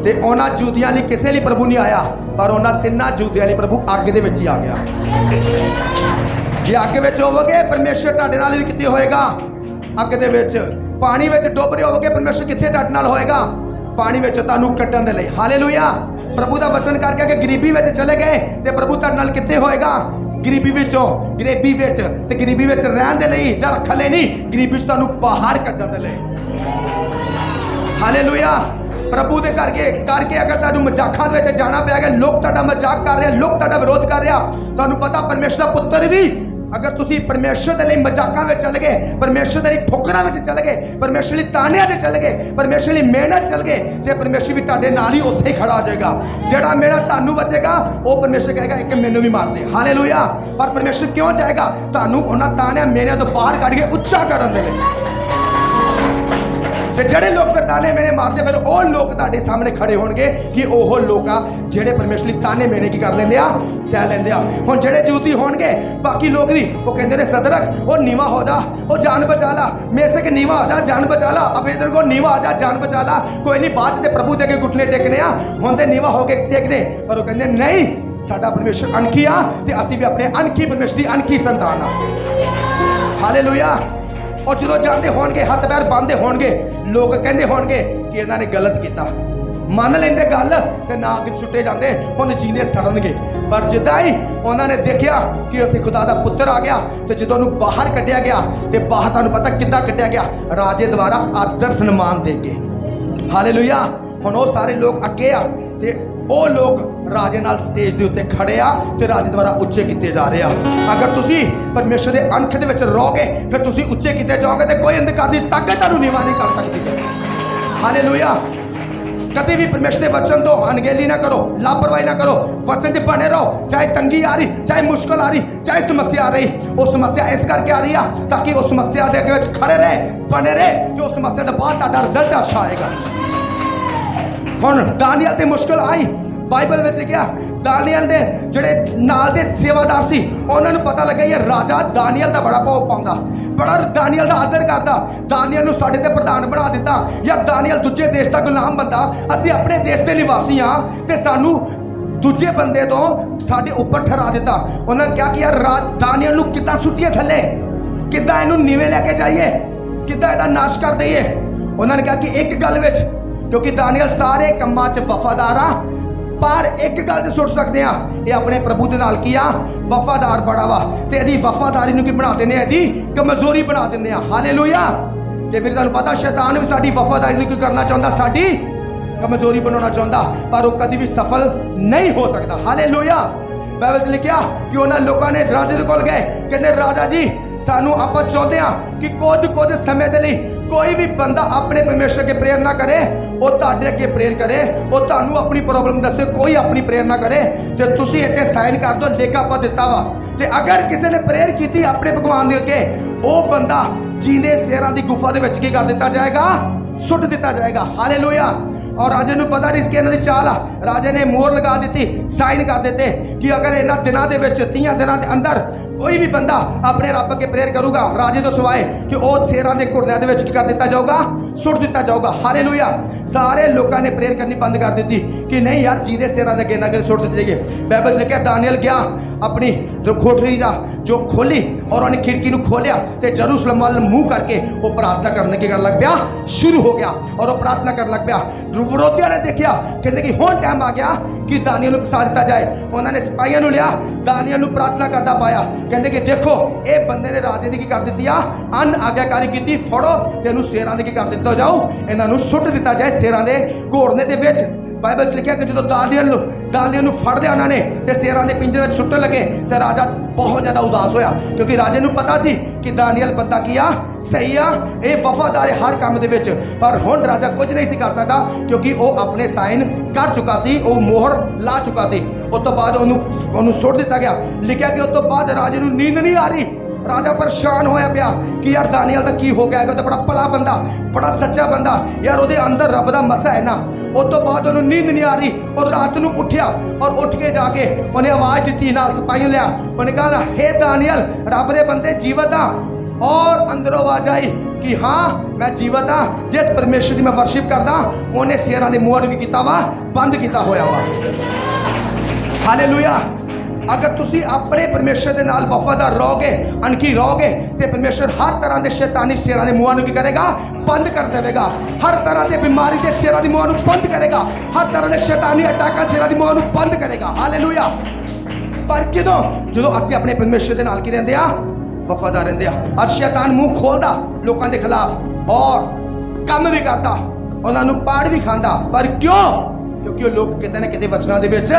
A: ते उन्हां जूदियां लई किसे लई प्रभु नहीं आया, पर उन्हां तिन्नां जूदियां लई प्रभु अग दे विच ही आ गया। जे अग विच होवोगे परमेश्वर तुहाडे नाल भी किते होएगा, अग दे विच। पानी विच डुब रहे होवोगे, परमेश्वर किथे तुहाडे नाल होएगा? पानी विच तुहानूं कड्ढण दे लई। हालेलुया। प्रभु दा वचन करके कि गरीबी विच चले गए ते प्रभु तुहाडे नाल किथे होएगा? गरीबी विचों, गरीबी विच ते गरीबी विच रहण दे लई जां रखण लई नहीं, गरीबी विच तुहानूं बाहर कड्ढण दे लई। हालेलुया। प्रभु दे करके अगर तुहानूं मजाकां दे विच जाना पिया, लोग तुहाडा मजाक कर रहे, लोग तुहाडा विरोध कर रहे, तुहानूं पता परमेश्वर दा पुत्तर भी अगर तुसी परमेश्वर दे लई मजाकां विच चल गए, परमेश्वर दे लई ठोकरां विच चल गए, परमेश्वर लई तानियां ते चल गए, परमेश्वर लई मेहनत चल गए, ते परमेश्वर भी तुहाडे नाल ही उत्थे ही खड़ा हो जाएगा। जेड़ा मेरा तुहानूं बचेगा वो परमेश्वर कहेगा एक मैनूं भी मार दे। हालेलुया। पर परमेश्वर क्यों चाहेगा? तुहानूं उन्हां तानियां मेहनत तो बाहर कढ के उच्चा करन दे लई। जेडे लोग फिर ताने मेने मारते, फिर वो लोग तुहाडे सामने खड़े होणगे कि ओह लोग आ जेडे परमेश्वर लई ताने मेने की कर लेंदे आ, सह लेंदे आ। हुण जेडे जूदी होणगे बाकी लोग भी वो कहंदे ने सदरक वो नीवा हो जा, वो जान बचा ला, मेसक नीवा हो जा, जान बचा ला, अबेदनगो नीवा हो जा, जान बचा ला। कोई नहीं, बाद ते प्रभु दे अगे घुटने टेकने आ, हुण ते नीवा हो के टेकदे। पर वो कहंदे नहीं, साडा परमेश्वर अनखी आ ते असीं भी अपने अनखी परमेश्वर दी अनखी संतान आ। हालेलुया। और जो जाते होणगे, हथ पैर बांधे होणगे, लोग कहते होणगे कि इन्हां ने गलत किया, मन लेंदे गल ते ना अगे सुटे जाते, हुण जींदे सड़नगे। पर जिद्दां ही उन्होंने देखा कि उत्थे खुदा दा पुत्तर आ गया, तो जो उन्होंने बाहर कढ़िया गया, तो बाहर तुहानूं पता किद्दां कढ़िया गया? राजे द्वारा आदर सन्मान दे के। हालेलुया। हुण वो सारे लोग अगे आ ते ਉਹ ਲੋਕ राजे नाल स्टेज के उत्ते खड़े आ ते राजे द्वारा उच्चे किए जा रहे आ। अगर तुसी परमेश्वर के अंख दे विच रहोगे, फिर तुसी उच्चे किए जाओगे तो कोई अंधकार दी ताकत तुहानूं नीवा नहीं कर सकती। हालेलुया। कभी भी परमेश्वर के वचन तो अनगेली ना करो, लापरवाही ना करो, वचन च बने रहो। चाहे तंगी आ रही, चाहे मुश्किल आ रही, चाहे समस्या आ रही, वो समस्या इस करके आ रही है ताकि उस समस्या के अगे खड़े रहे, बने रहे, कि उस समस्या के बाद तुहाडा रिजल्ट अच्छा आएगा। हुण दानियल ते मुश्किल आई, बाइबल में लिखा दानियल दे जिहड़े नाल दे सेवादार सी, उन्होंने पता लगा ये राजा दानियल दा बड़ा भाव पाउंदा, बड़ा दानियल दा आदर करदा, दानियल नूं साडे ते प्रधान बना दिता, या दानियल दूजे देश दा गुलाम बंदा, असीं अपने देश दे निवासी हां ते सानूं दूजे बंदे तो साडे उपर ठहरा दिता। उन्होंने क्या किया? दानियल नूं किद्दां सुट्टीए थल्ले, किद्दां इहनूं नीवें लैके जाइए, किद्दां इहदा नाश कर दईए। उन्होंने कहा कि एक गल विच, क्योंकि दानियल सारे कम्मां च वफादार आ, पर एक गल च सुट सकते हैं, ये अपने प्रभु के नाल किया वफादार बड़ा वा, ते इहदी वफादारी नूं की बना देने, इहदी कमजोरी बना देने। हालेलुया। ते फिर तुहानूं पता शैतान भी साडी वफादारी नूं की करना चाहुंदा, साडी कमजोरी बनाना चाहुंदा, पर वो कभी भी सफल नहीं हो सकता। हालेलुया। बाइबल लिखा कि उन्होंने लोगों ने राजे दे कोल गए, कहते राजा जी सानू आपां चाहुंदे आ कि कुछ समय दे लई कोई भी बंदा अपने परमेश्वर के प्रेयर ना करे, वो तुहाडे अगे प्रेयर करे, वो तुहानूं अपनी प्रॉब्लम दसे, कोई अपनी प्रेयर ना करे, तो तुसीं इत्थे साइन कर दो, लेखा पा दिता वा। ते अगर किसी ने प्रेयर की अपने भगवान दे अगे, वो बंदा जींदे शेरां दी गुफा दे विच की कर दिता जाएगा? सुट दिता जाएगा। हालेलुया। और राजे नूं पता नहीं इसके इन्हां दी चाल आ, राजे ने मोहर लगा दी, साइन कर देते कि अगर इन्हां दिनां दे विच 30 दिनां दे अंदर कोई भी बंदा अपने रब अगे प्रेयर करूगा, राजे तो सिवाए, कि वह शेरां दे घुटनों दे विच की कर दिता जाऊगा? सुट दिता जाऊगा। हालेलुया। सारे लोगों ने प्रेयर करनी बंद कर दी कि नहीं यार, जीदे शेरां दे अगे ना सुट दिते जाइए। बाइबल लिखा दानियल गया अपनी कोठरी का जो खोली और उन्हें खिड़की को खोलिया, तो यरूशलेम वाल मुंह करके वो प्रार्थना करने की लग पाया, शुरू हो गया और वो प्रार्थना कर लग पाया। विरोधियों ने देखा, कहते कि हुण टाइम आ गया कि दानियल को फसा दिता जाए। उन्होंने सिपाहियों को लिया, दानियल को प्रार्थना करता पाया, कहते कि देखो ये बंदे ने राजे की कर दी आ, अन आज्ञाकारी की, फड़ो तेन शेरां की कर दिता जाओ, इन्हों सुट दिता जाए शेरां के घोड़ने के विच। बाइबल च लिखा कि जो दानियल फड़ लिया उन्होंने तो शेरां के पिंजरे में सुट्टन लगे, तो राजा बहुत ज़्यादा उदास होया, क्योंकि राजे को पता सी कि दानियल बंदा की आ सही आ, ये वफादार है हर काम के। पर हुण राजा कुछ नहीं सी कर सकता, क्योंकि वो अपने साइन कर चुका सी, वो मोहर ला चुका सी। उस तो बाद उन्होंने सुट दिता गया। लिखा कि उस तो बाद राजे को नींद नहीं आ रही, राजा परेशान होया पिया कि यार दानियल का की हो गया है, तो बड़ा भला बंदा, बड़ा सच्चा बंदा, यार वो अंदर रब का मसा है ना, उस तो बाद उन्होंने नींद नहीं आ रही और रात को उठिया और उठ के जाके उन्हें आवाज़ दी नाल सिपाही लिया। उन्हें कहा हे दानियल रब दे बंदे जीवत हाँ, और अंदरों आवाज आई कि हाँ मैं जीवत हाँ, जिस परमेश्वर की मैं वर्शिप करदा उन्हें शेरां दे मुंहां नूं की कीता वा बंद किया होया वा। हालेलुया। अगर तुसी अपने परमेश्वर के नाल वफादार रहोगे, अनकी रहोगे, तो परमेश्वर हर तरह के शैतानी शेरां दे मुंहां नूं की करेगा बंद कर देगा। हर तरह के बीमारी के शेरां दी मुंहां नूं बंद करेगा। हर तरह के शैतानी अटैकां शेरां दी मुंहां नूं बंद करेगा। हालेलुया। पर किदों जो असीं अपने परमेश्वर के नाल की रहिंदे आ वफादार रहिंदे आ। और शैतान मुंह खोलदा लोगों के खिलाफ और काम भी करता, उन्हां नूं पाड़ भी खांदा। पर क्यों? क्योंकि वो लोग किते ना किते वचनां दे विच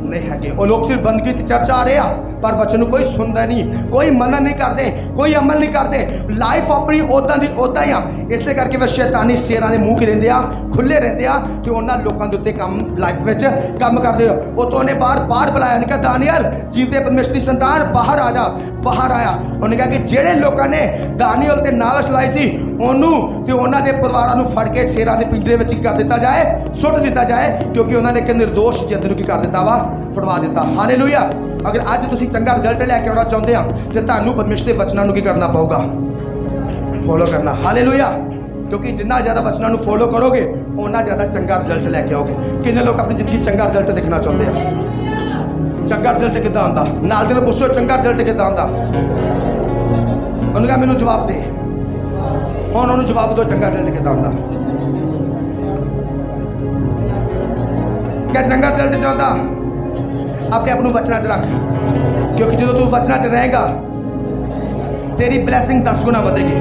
A: नहीं है। वो लोग सिर्फ बंदगी की चर्चा आ रहे हैं पर वचन कोई सुनता नहीं, कोई मनन नहीं करते, कोई अमल नहीं करते। लाइफ अपनी उदा की उदा ही आ। इस करके वह शैतानी शेरां दे मुंह रहिंदे आ, खुले रहिंदे आ कि उन्हां लोकां दे उत्ते काम लाइफ में काम करते हो। वो तो उन्हें बाहर बाहर बुलाया, उन्हें कहा दानियल जीवते परमेश्वर की संतान बाहर आ जा। बाहर आया, उन्हें कहा कि जेड़े लोगों ने दानियल ते नालच लाई सी ओनू ते उन्हां दे परिवारां नूं फड़ के शेरां दे पिंजरे विच कर दिता जाए, सुट दिता जाए, क्योंकि उन्होंने एक निर्दोष जिंद नूं की कर दिता वा फड़वा दिता। हालेलुया। अगर अज तुसीं चंगा रिजल्ट लैके आना चाहते हैं तो तुहानूं परमेश्वर के वचनां नूं की करना पऊगा, फॉलो करना। हालेलुया। क्योंकि जिन्ना ज़्यादा वचनां नूं फॉलो करोगे उन्ना ज़्यादा चंगा रिजल्ट लैके आओगे। किन्ने लोग अपनी जिंदगी चंगा रिजल्ट देखना चाहते हैं? चंगा रिजल्ट किद्दां आंदा? नाल दे नूं पुछो चंगा रिजल्ट किद्दां आंदा? उन्होंने कहा मैनूं जवाब दे। हुण उन्होंने जवाब दो चंगा रिजल्ट किद्दां आंदा? क्या चंगा रिजल्ट चाहता? अपने आप को वचना च रख, क्योंकि जो तू वचना च रहेगा तेरी ब्लैसिंग 10 गुना बढ़ेगी,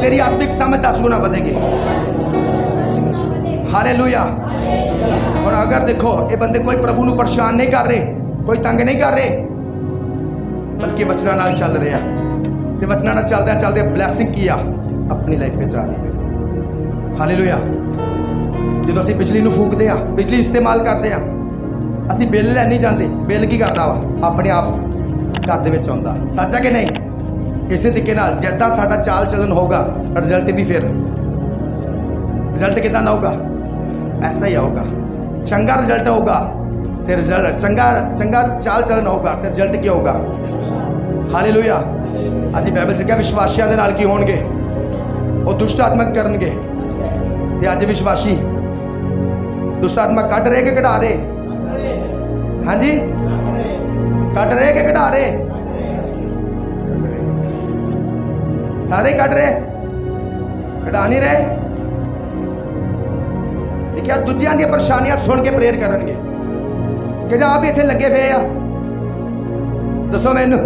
A: तेरी आत्मिक समझ 10 गुना बढ़ेगी। हालेलुया। और अगर देखो ये बंदे कोई प्रभु को परेशान नहीं कर रहे, कोई तंग नहीं कर रहे, बल्कि वचना नाल चल रहे हैं, तो वचना नाल चलदे चलदे ब्लैसिंग की आ अपनी लाइफ में आ रही है। हालेलुया। जो असीं बिजली नूं फूकदे आ, बिजली इस्तेमाल करते हैं, असीं बिल लै नहीं जाते, बिल की करता वा अपने आप घर दे विच आउंदा। सच है कि नहीं? इस तरीके नाल जिद्दां साडा चाल चलन होगा रिजल्ट भी फिर रिजल्ट किदां दा होगा? ऐसा ही आऊगा। चंगा रिजल्ट होगा तो रिजल्ट चंगा चाल चलन होगा तो रिजल्ट क्या होगा? हालेलुया। अज बाइबल च क्या विश्वासियों के नाल की होणगे? वो दुष्ट आत्मा करनगे। ते अज विश्वासी दुष्ट आत्मा कट रहे कि कढ़ा रहे? हाँ जी, कट रहे कि कढ़ा रहे? सारे कट रहे, कढ़ा नहीं रहे। लिखा दूजियां दी परेशानियां सुन के प्रेयर करनगे कि जा भी इत्थे लगे पे आ, दसो मैनू।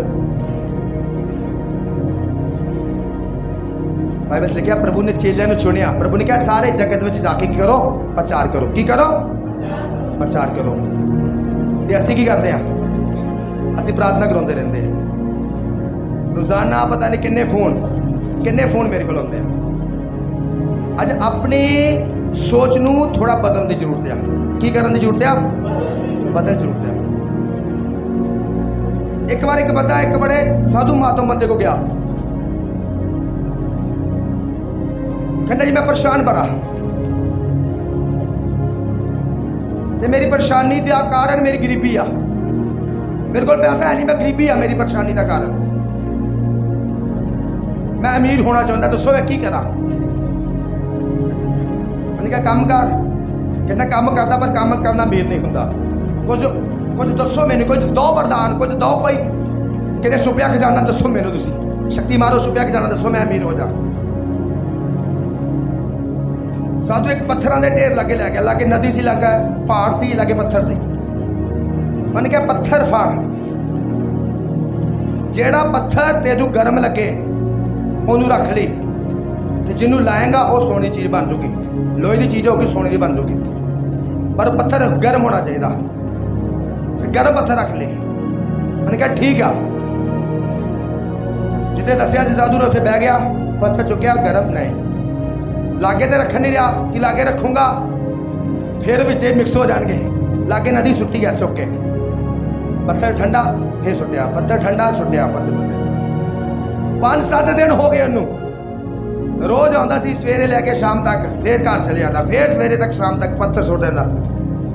A: बाइबल लिखा प्रभु ने चेलियां नूं चुनिया, प्रभु ने कहा सारे जगत में जाके की करो? प्रचार करो। की करो? प्रचार करो। ते असीं की करते हैं? असीं प्रार्थना कराते रहते हैं रोजाना। पता नहीं किन्ने फोन मेरे को आते हैं। अज अपनी सोच नूं थोड़ा बदलने की जरूरत है। की करने की जरूरत है? बदलने की जरूरत है। एक बार एक बंदा एक बड़े साधु महात्मा बंदे को गया, कहना जी मैं परेशान बड़ा, ते मेरी परेशानी का कारण मेरी गरीबी आ। मेरे को पैसा है नहीं, मैं गरीबी आ मेरी परेशानी का कारण। मैं अमीर होना चाहता, दसो मैं की करा? मैंने कहा काम कर। कहना काम करता पर काम करना अमीर नहीं होता। कुछ दसो मैंने, कुछ दो वरदान, कुछ दो कोई कि सुपिया खजाना दसो मैनू, तुसी शक्ति मारो सुपिया खजाना दसो मैं अमीर हो जा। साधु एक पत्थर के ढेर लगे लै गया, लागे नदी सी, लागे पहाड़ सी, लागे पत्थर सी। मैंने कहा पत्थर फाड़, जेड़ा पत्थर तेनू गर्म लगे ओनू रख ली, जिन्हों लाएगा वो सोने चीज़ बन जूगी, लोहे की चीज़ होगी सोने की बन जूगी, पर पत्थर गर्म होना चाहिए। गर्म पत्थर रख ली। मैंने कहा ठीक है। जितने दसिया साधु ने उत्थे बह गया, पत्थर चुकया, गर्म नहीं लागे तो रख नहीं रहा कि लागे रखूंगा फिर विचे मिक्स हो जाएंगे। लागे नदी सुट्टी गया चुक के, पत्थर ठंडा फिर सुटिया, पत्थर ठंडा सुटिया, पत्थर 5-7 दिन हो गए उन्होंने। रोज आंदा सी सवेरे लैके शाम तक, फिर घर चले जाता, फिर सवेरे तक शाम तक पत्थर सुट देता,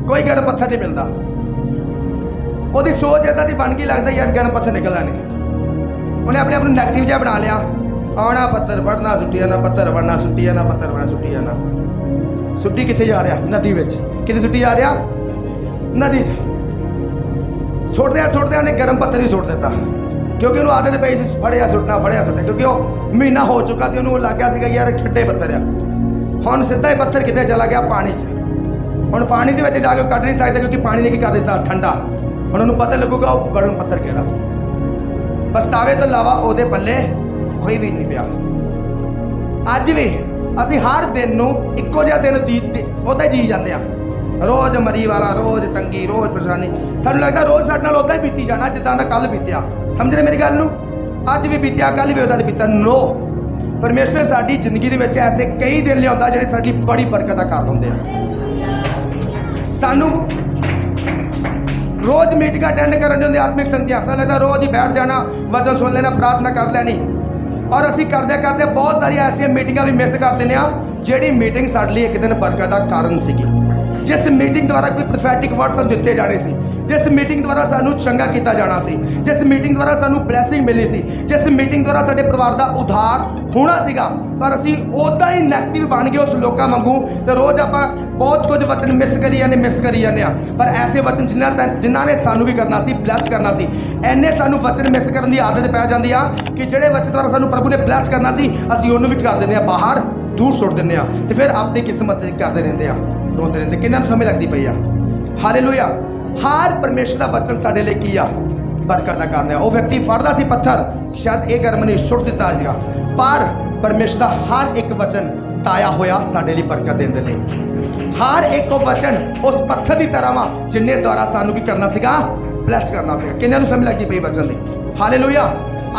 A: कोई गर्म पत्थर नहीं मिलता। ਉਹਦੀ सोच इदा की बन गई, लगता यार गर्म पत्थर निकलना नहीं। उन्हें अपने आप नैगेटिव जिहा बना लिया, आना पत्थर फड़ना सुट्टी जाना, पत्थर फड़ना सुट्टी जाना, पत्थर फड़ना सुट्टी जाना। सुट्टी कित्थे जा रहा? नदी विच। कित्थे सुट्टी जा रहा? नदी च। सुटदे उन्हें गर्म पत्थर ही सुट दिता, क्योंकि उन्होंने आदत पई सी फड़िया सुटना, फड़िया सुटना, क्योंकि वह महीना हो चुका सी, उन्होंने लग गया सीगा यार ठंडे पत्थर आ। हुण सीधा ही पत्थर कित्थे चला गया? पानी च। हुण पानी दे विच जाके कढ नहीं सकदा, क्योंकि पानी ने की कर दिता? ठंडा। हुण उन्होंने पता लगूगा वो गर्म पत्थर किहड़ा। पछतावे तो इलावा ਉਹਦੇ पल्ले कोई भी नहीं पिया। अज भी ਅਸੀਂ हर दिन ਨੂੰ ਇੱਕੋ ਜਿਹਾ दिन ਉਹਦਾ जी ਜਾਂਦੇ ਆ, रोज मरी वाला, रोज तंगी, रोज परेशानी। सानू लगता रोज साडे नाल उदां ही बीती जाना जिद्दां दा कल बीतिया। समझ रहे मेरी गल नूं? अज भी बीतिया, कल भी उदां दा बीता। नो, परमेश्वर साडी जिंदगी दे विच ऐसे कई दिन लिआउंदा ਜਿਹੜੇ साडी बड़ी बरकत दा कारण हुंदे आ। सानू रोज मीटिंग अटेंड करन दे हुंदे, आत्मिक संगतियां, सानू लगदा रोज ही बैठ जाना, वचन सुन लेना, प्रार्थना कर लैनी, और असीं करदे करदे बहुत सारी ऐसियां मीटिंगां भी मिस कर दिंदे आ ਜਿਹੜੀ मीटिंग ਸਾਡੇ ਲਈ ਇੱਕ ਦਿਨ बरकत ਦਾ ਕਾਰਨ ਸੀਗੀ। जिस मीटिंग द्वारा कोई प्रोफेटिक वर्ड सानू दिते जाने सी, जिस मीटिंग द्वारा सानू चंगा किया जाना सी, जिस मीटिंग द्वारा सानू ब्लैसिंग मिली सी, जिस मीटिंग द्वारा साडे परिवार का उद्धार होना सीगा, पर असीं उदां ही नैगेटिव बन गए उस लोकां वांगू। तो रोज़ आपां बहुत कुछ वचन मिस करी जाने आ, पर ऐसे वचन जिन्हां ने सानू भी करना सी, ब्लैस करना सी, इन्ने सानू वचन मिस करन दी आदत पै जांदी आ कि जिहड़े वचन द्वारा सानू प्रभु ने ब्लैस करना सी, असीं उहनूं भी कर दिंदे आ बाहर, दूर सुट दिंदे आ, ते फिर अपनी किस्मत करदे रहिंदे आ, रोंदे रहिंदे। किन्ना समझ लगदी पई आ? हालेलुया। हर परमेश्वर का वचन साडे लई की आ? बरकत का कारण है। वह व्यक्ति फड़दा सी पत्थर, शायद एक गर्म नहीं सुट दिता सीगा, पर परमेश्वर का हर एक वचन ताया होया साडे लई बरकत देण दे लई। हर एक वचन उस पत्थर की तरह वा जिन्ने द्वारा सानू की करना सीगा, ब्लैस करना सीगा। किन्ना नूं समझ लगदी पई वचन दी? हालेलुया।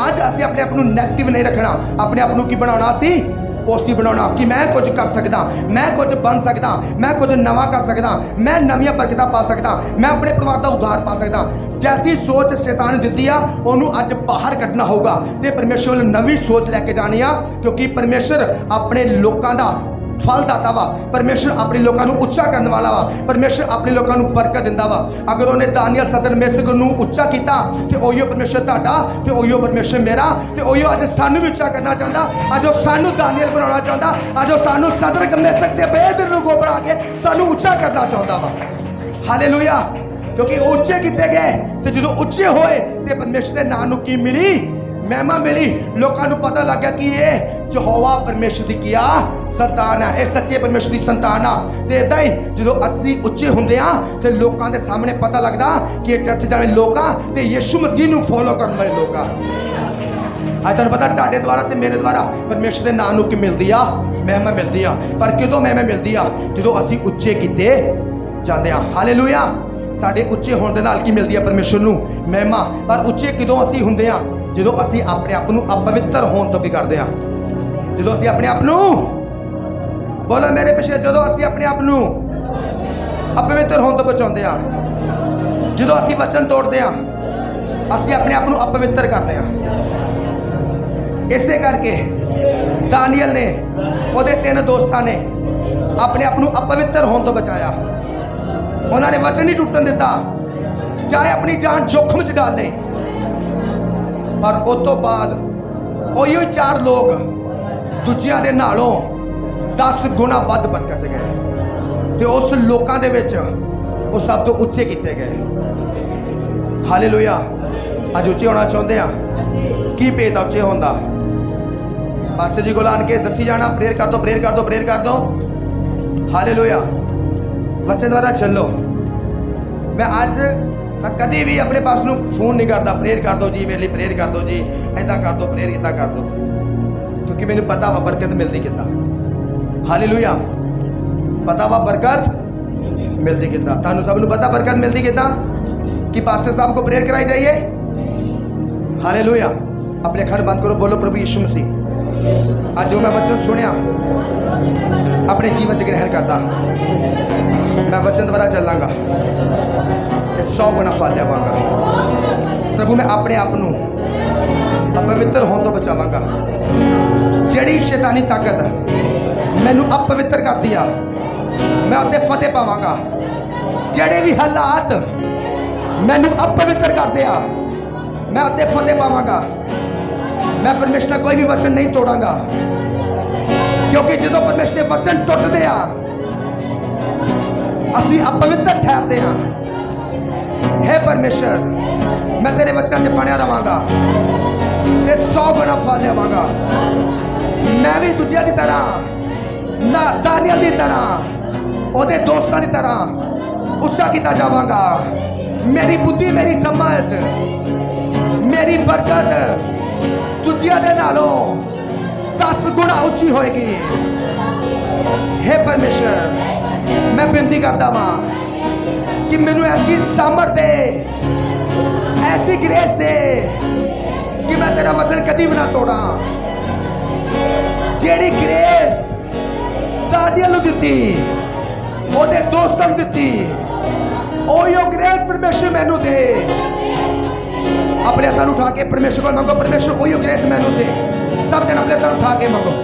A: अज असीं अपने आप नूं नैगेटिव नहीं रखना, अपने आप नूं की बनाउणा सी? पॉजिटिव बनाना, कि मैं कुछ कर सकता, मैं कुछ बन सकता, मैं कुछ नवा कर सकता, मैं नवीं बरकत पा सकता, मैं अपने परिवार का उद्धार पा सकता। जैसी सोच शैतान ने दी आ, उन्होंने अज बाहर कढ़ना होगा, तो परमेश्वर नवी सोच लैके जानी आ, क्योंकि परमेश्वर अपने लोगों का फलदाता वा, परमेश्वर अपने लोगों को उच्चा करने वाला वा, परमेश्वर अपने लोगों को बरकत दिंदा वा। अगर उन्हें दानियल सदर मेसक नूं उच्चा किया, तो उहियो परमेश्वर तुहाडा, तो उहियो परमेश्वर मेरा, तो उहियो अज सानू भी उच्चा करना चाहता, अज वो सानू दानियल बनाना चाहता, अज वो सानू सदर मेसक दे बेदर लोगों बना के सानू उच्चा करना चाहता वा। हालेलुया। क्योंकि उच्चे किए गए, तो जो उच्चे होए तो परमेश्वर के नाम नूं की मिली? महिमा मिली। लोगों को पता लग गया कि ये यहोवा परमेश्वर की किया संतान है, ये सच्चे परमेश्वर की संतान आ। तो इदा ही जो असी उच्चे होंगे हाँ, तो लोगों के सामने पता लगता कि ये चर्च जाने लोग आ, तो यीशु मसीह को फॉलो करने वाले लोग आ। अज तुहानूं पता तुहाडे द्वारा तो मेरे द्वारा परमेश्वर के नाम की मिलती आ, महिमा मिलती आ। पर किदों महिमा मिलती आ? जो असी उच्चे किए जाते हैं। हालेलुया। साडे उच्चे होने दे नाल की मिलती है? परमेश्वर नूं महिमा। पर उच्चे किदों असी हुंदे आ? जो असी अपने आप को अपवित्र होने तो भी करते हैं। जो असी अपने आप को, बोलो मेरे पिछे, जो असी अपने आप को अपवित्र होने तो बचाते हैं, जो असी वचन तोड़ते हैं, असी अपने आप को अपवित्र करते हैं। इसे करके दानियल ने, उहदे 3 दोस्तों ने अपने आप को अपवित्र होने तो बचाया। उन्होंने वचन नहीं टूटन दिता, चाहे अपनी जान जोखम च डाल ले। पर उस तो बाद उही 4 लोग दूजिया दे नालों 10 गुना वध बरकत च गए, तो उस लोगों के विच वो सब तो उच्चे किए गए। हालेलुया। अज उच्चे होना चाहते हैं, की भेद उच्चे होंदा? पास्टर जी को आन के दसी जाना, प्रेयर कर दो, प्रेयर कर दो, प्रेयर कर दो। हालेलुया। वचन द्वारा चलो। मैं आज कभी भी अपने पास में फोन नहीं करता, प्रेयर कर दो जी, मेरे लिए प्रेयर कर दो जी, ऐसा कर दो, प्रेयर इदा कर दो, क्योंकि मैंने पता वा बरकत मिलती कितना। हालेलुया। पता वा बरकत मिलती कितना। तुहानूं सबनूं पता बरकत मिलती कितना? कि पास्टर साहब को प्रेयर कराई जाइए। हालेलुया। अपने अखर बंद करो, बोलो प्रभु यीशु मसीह, आज जो मैं वचन सुनिया अपने जीवन से ग्रहण करता, मैं वचन द्वारा चलांगा, 100 गुना फल लियावांगा। प्रभु मैं अपने आप को अपवित्र होने तो बचावांगा। ਜਿਹੜੀ ਸ਼ੈਤਾਨੀ ਤਾਕਤ ਮੈਨੂੰ ਅਪਵਿੱਤਰ ਕਰਦੀ ਆ, ਮੈਂ ਉੱਤੇ ਫਤਿਹ ਪਾਵਾਂਗਾ। ਜਿਹੜੇ ਵੀ ਹਾਲਾਤ ਮੈਨੂੰ ਅਪਵਿੱਤਰ ਕਰਦੇ ਆ, ਮੈਂ ਉੱਤੇ ਫਤਿਹ ਪਾਵਾਂਗਾ। ਮੈਂ ਪਰਮੇਸ਼ਰ ਦਾ ਕੋਈ ਵੀ ਵਚਨ ਨਹੀਂ ਤੋੜਾਂਗਾ, ਕਿਉਂਕਿ ਜਦੋਂ ਪਰਮੇਸ਼ਰ ਦੇ ਵਚਨ ਟੁੱਟਦੇ ਆ, ਅਸੀਂ ਅਪਵਿੱਤਰ ਠਹਿਰਦੇ ਹਾਂ। हे परमेश्वर, मैं तेरे वचन से बनिया रहांगा ते 100 गुना फल लियावांगा। मैं भी दूजिया की तरह, ना दानियल की तरह, ओदे दोस्तां की तरह उच्चा किया जावांगा। मेरी बुद्धि, मेरी समझ, मेरी बरकत दूजिया दे नालों 10 गुना उच्ची होएगी। हे परमेश्वर, मैं बेनती करता वां कि मैनू ऐसी सामर्थ दे, ऐसी ग्रेस दे कि मैं तेरा वचन कभी भी ना तोड़ा। जेड़ी ग्रेस दानियल नूं दित्ती, ओदे दोस्तां नूं दित्ती, ओही ग्रेस परमेश्वर मैनू दे। अपने हत्थां नूं उठा के परमेश्वर को मंगो, परमेश्वर ओही ग्रेस मैनू दे। सब जन अपने हत्थां नूं उठा के मंगो।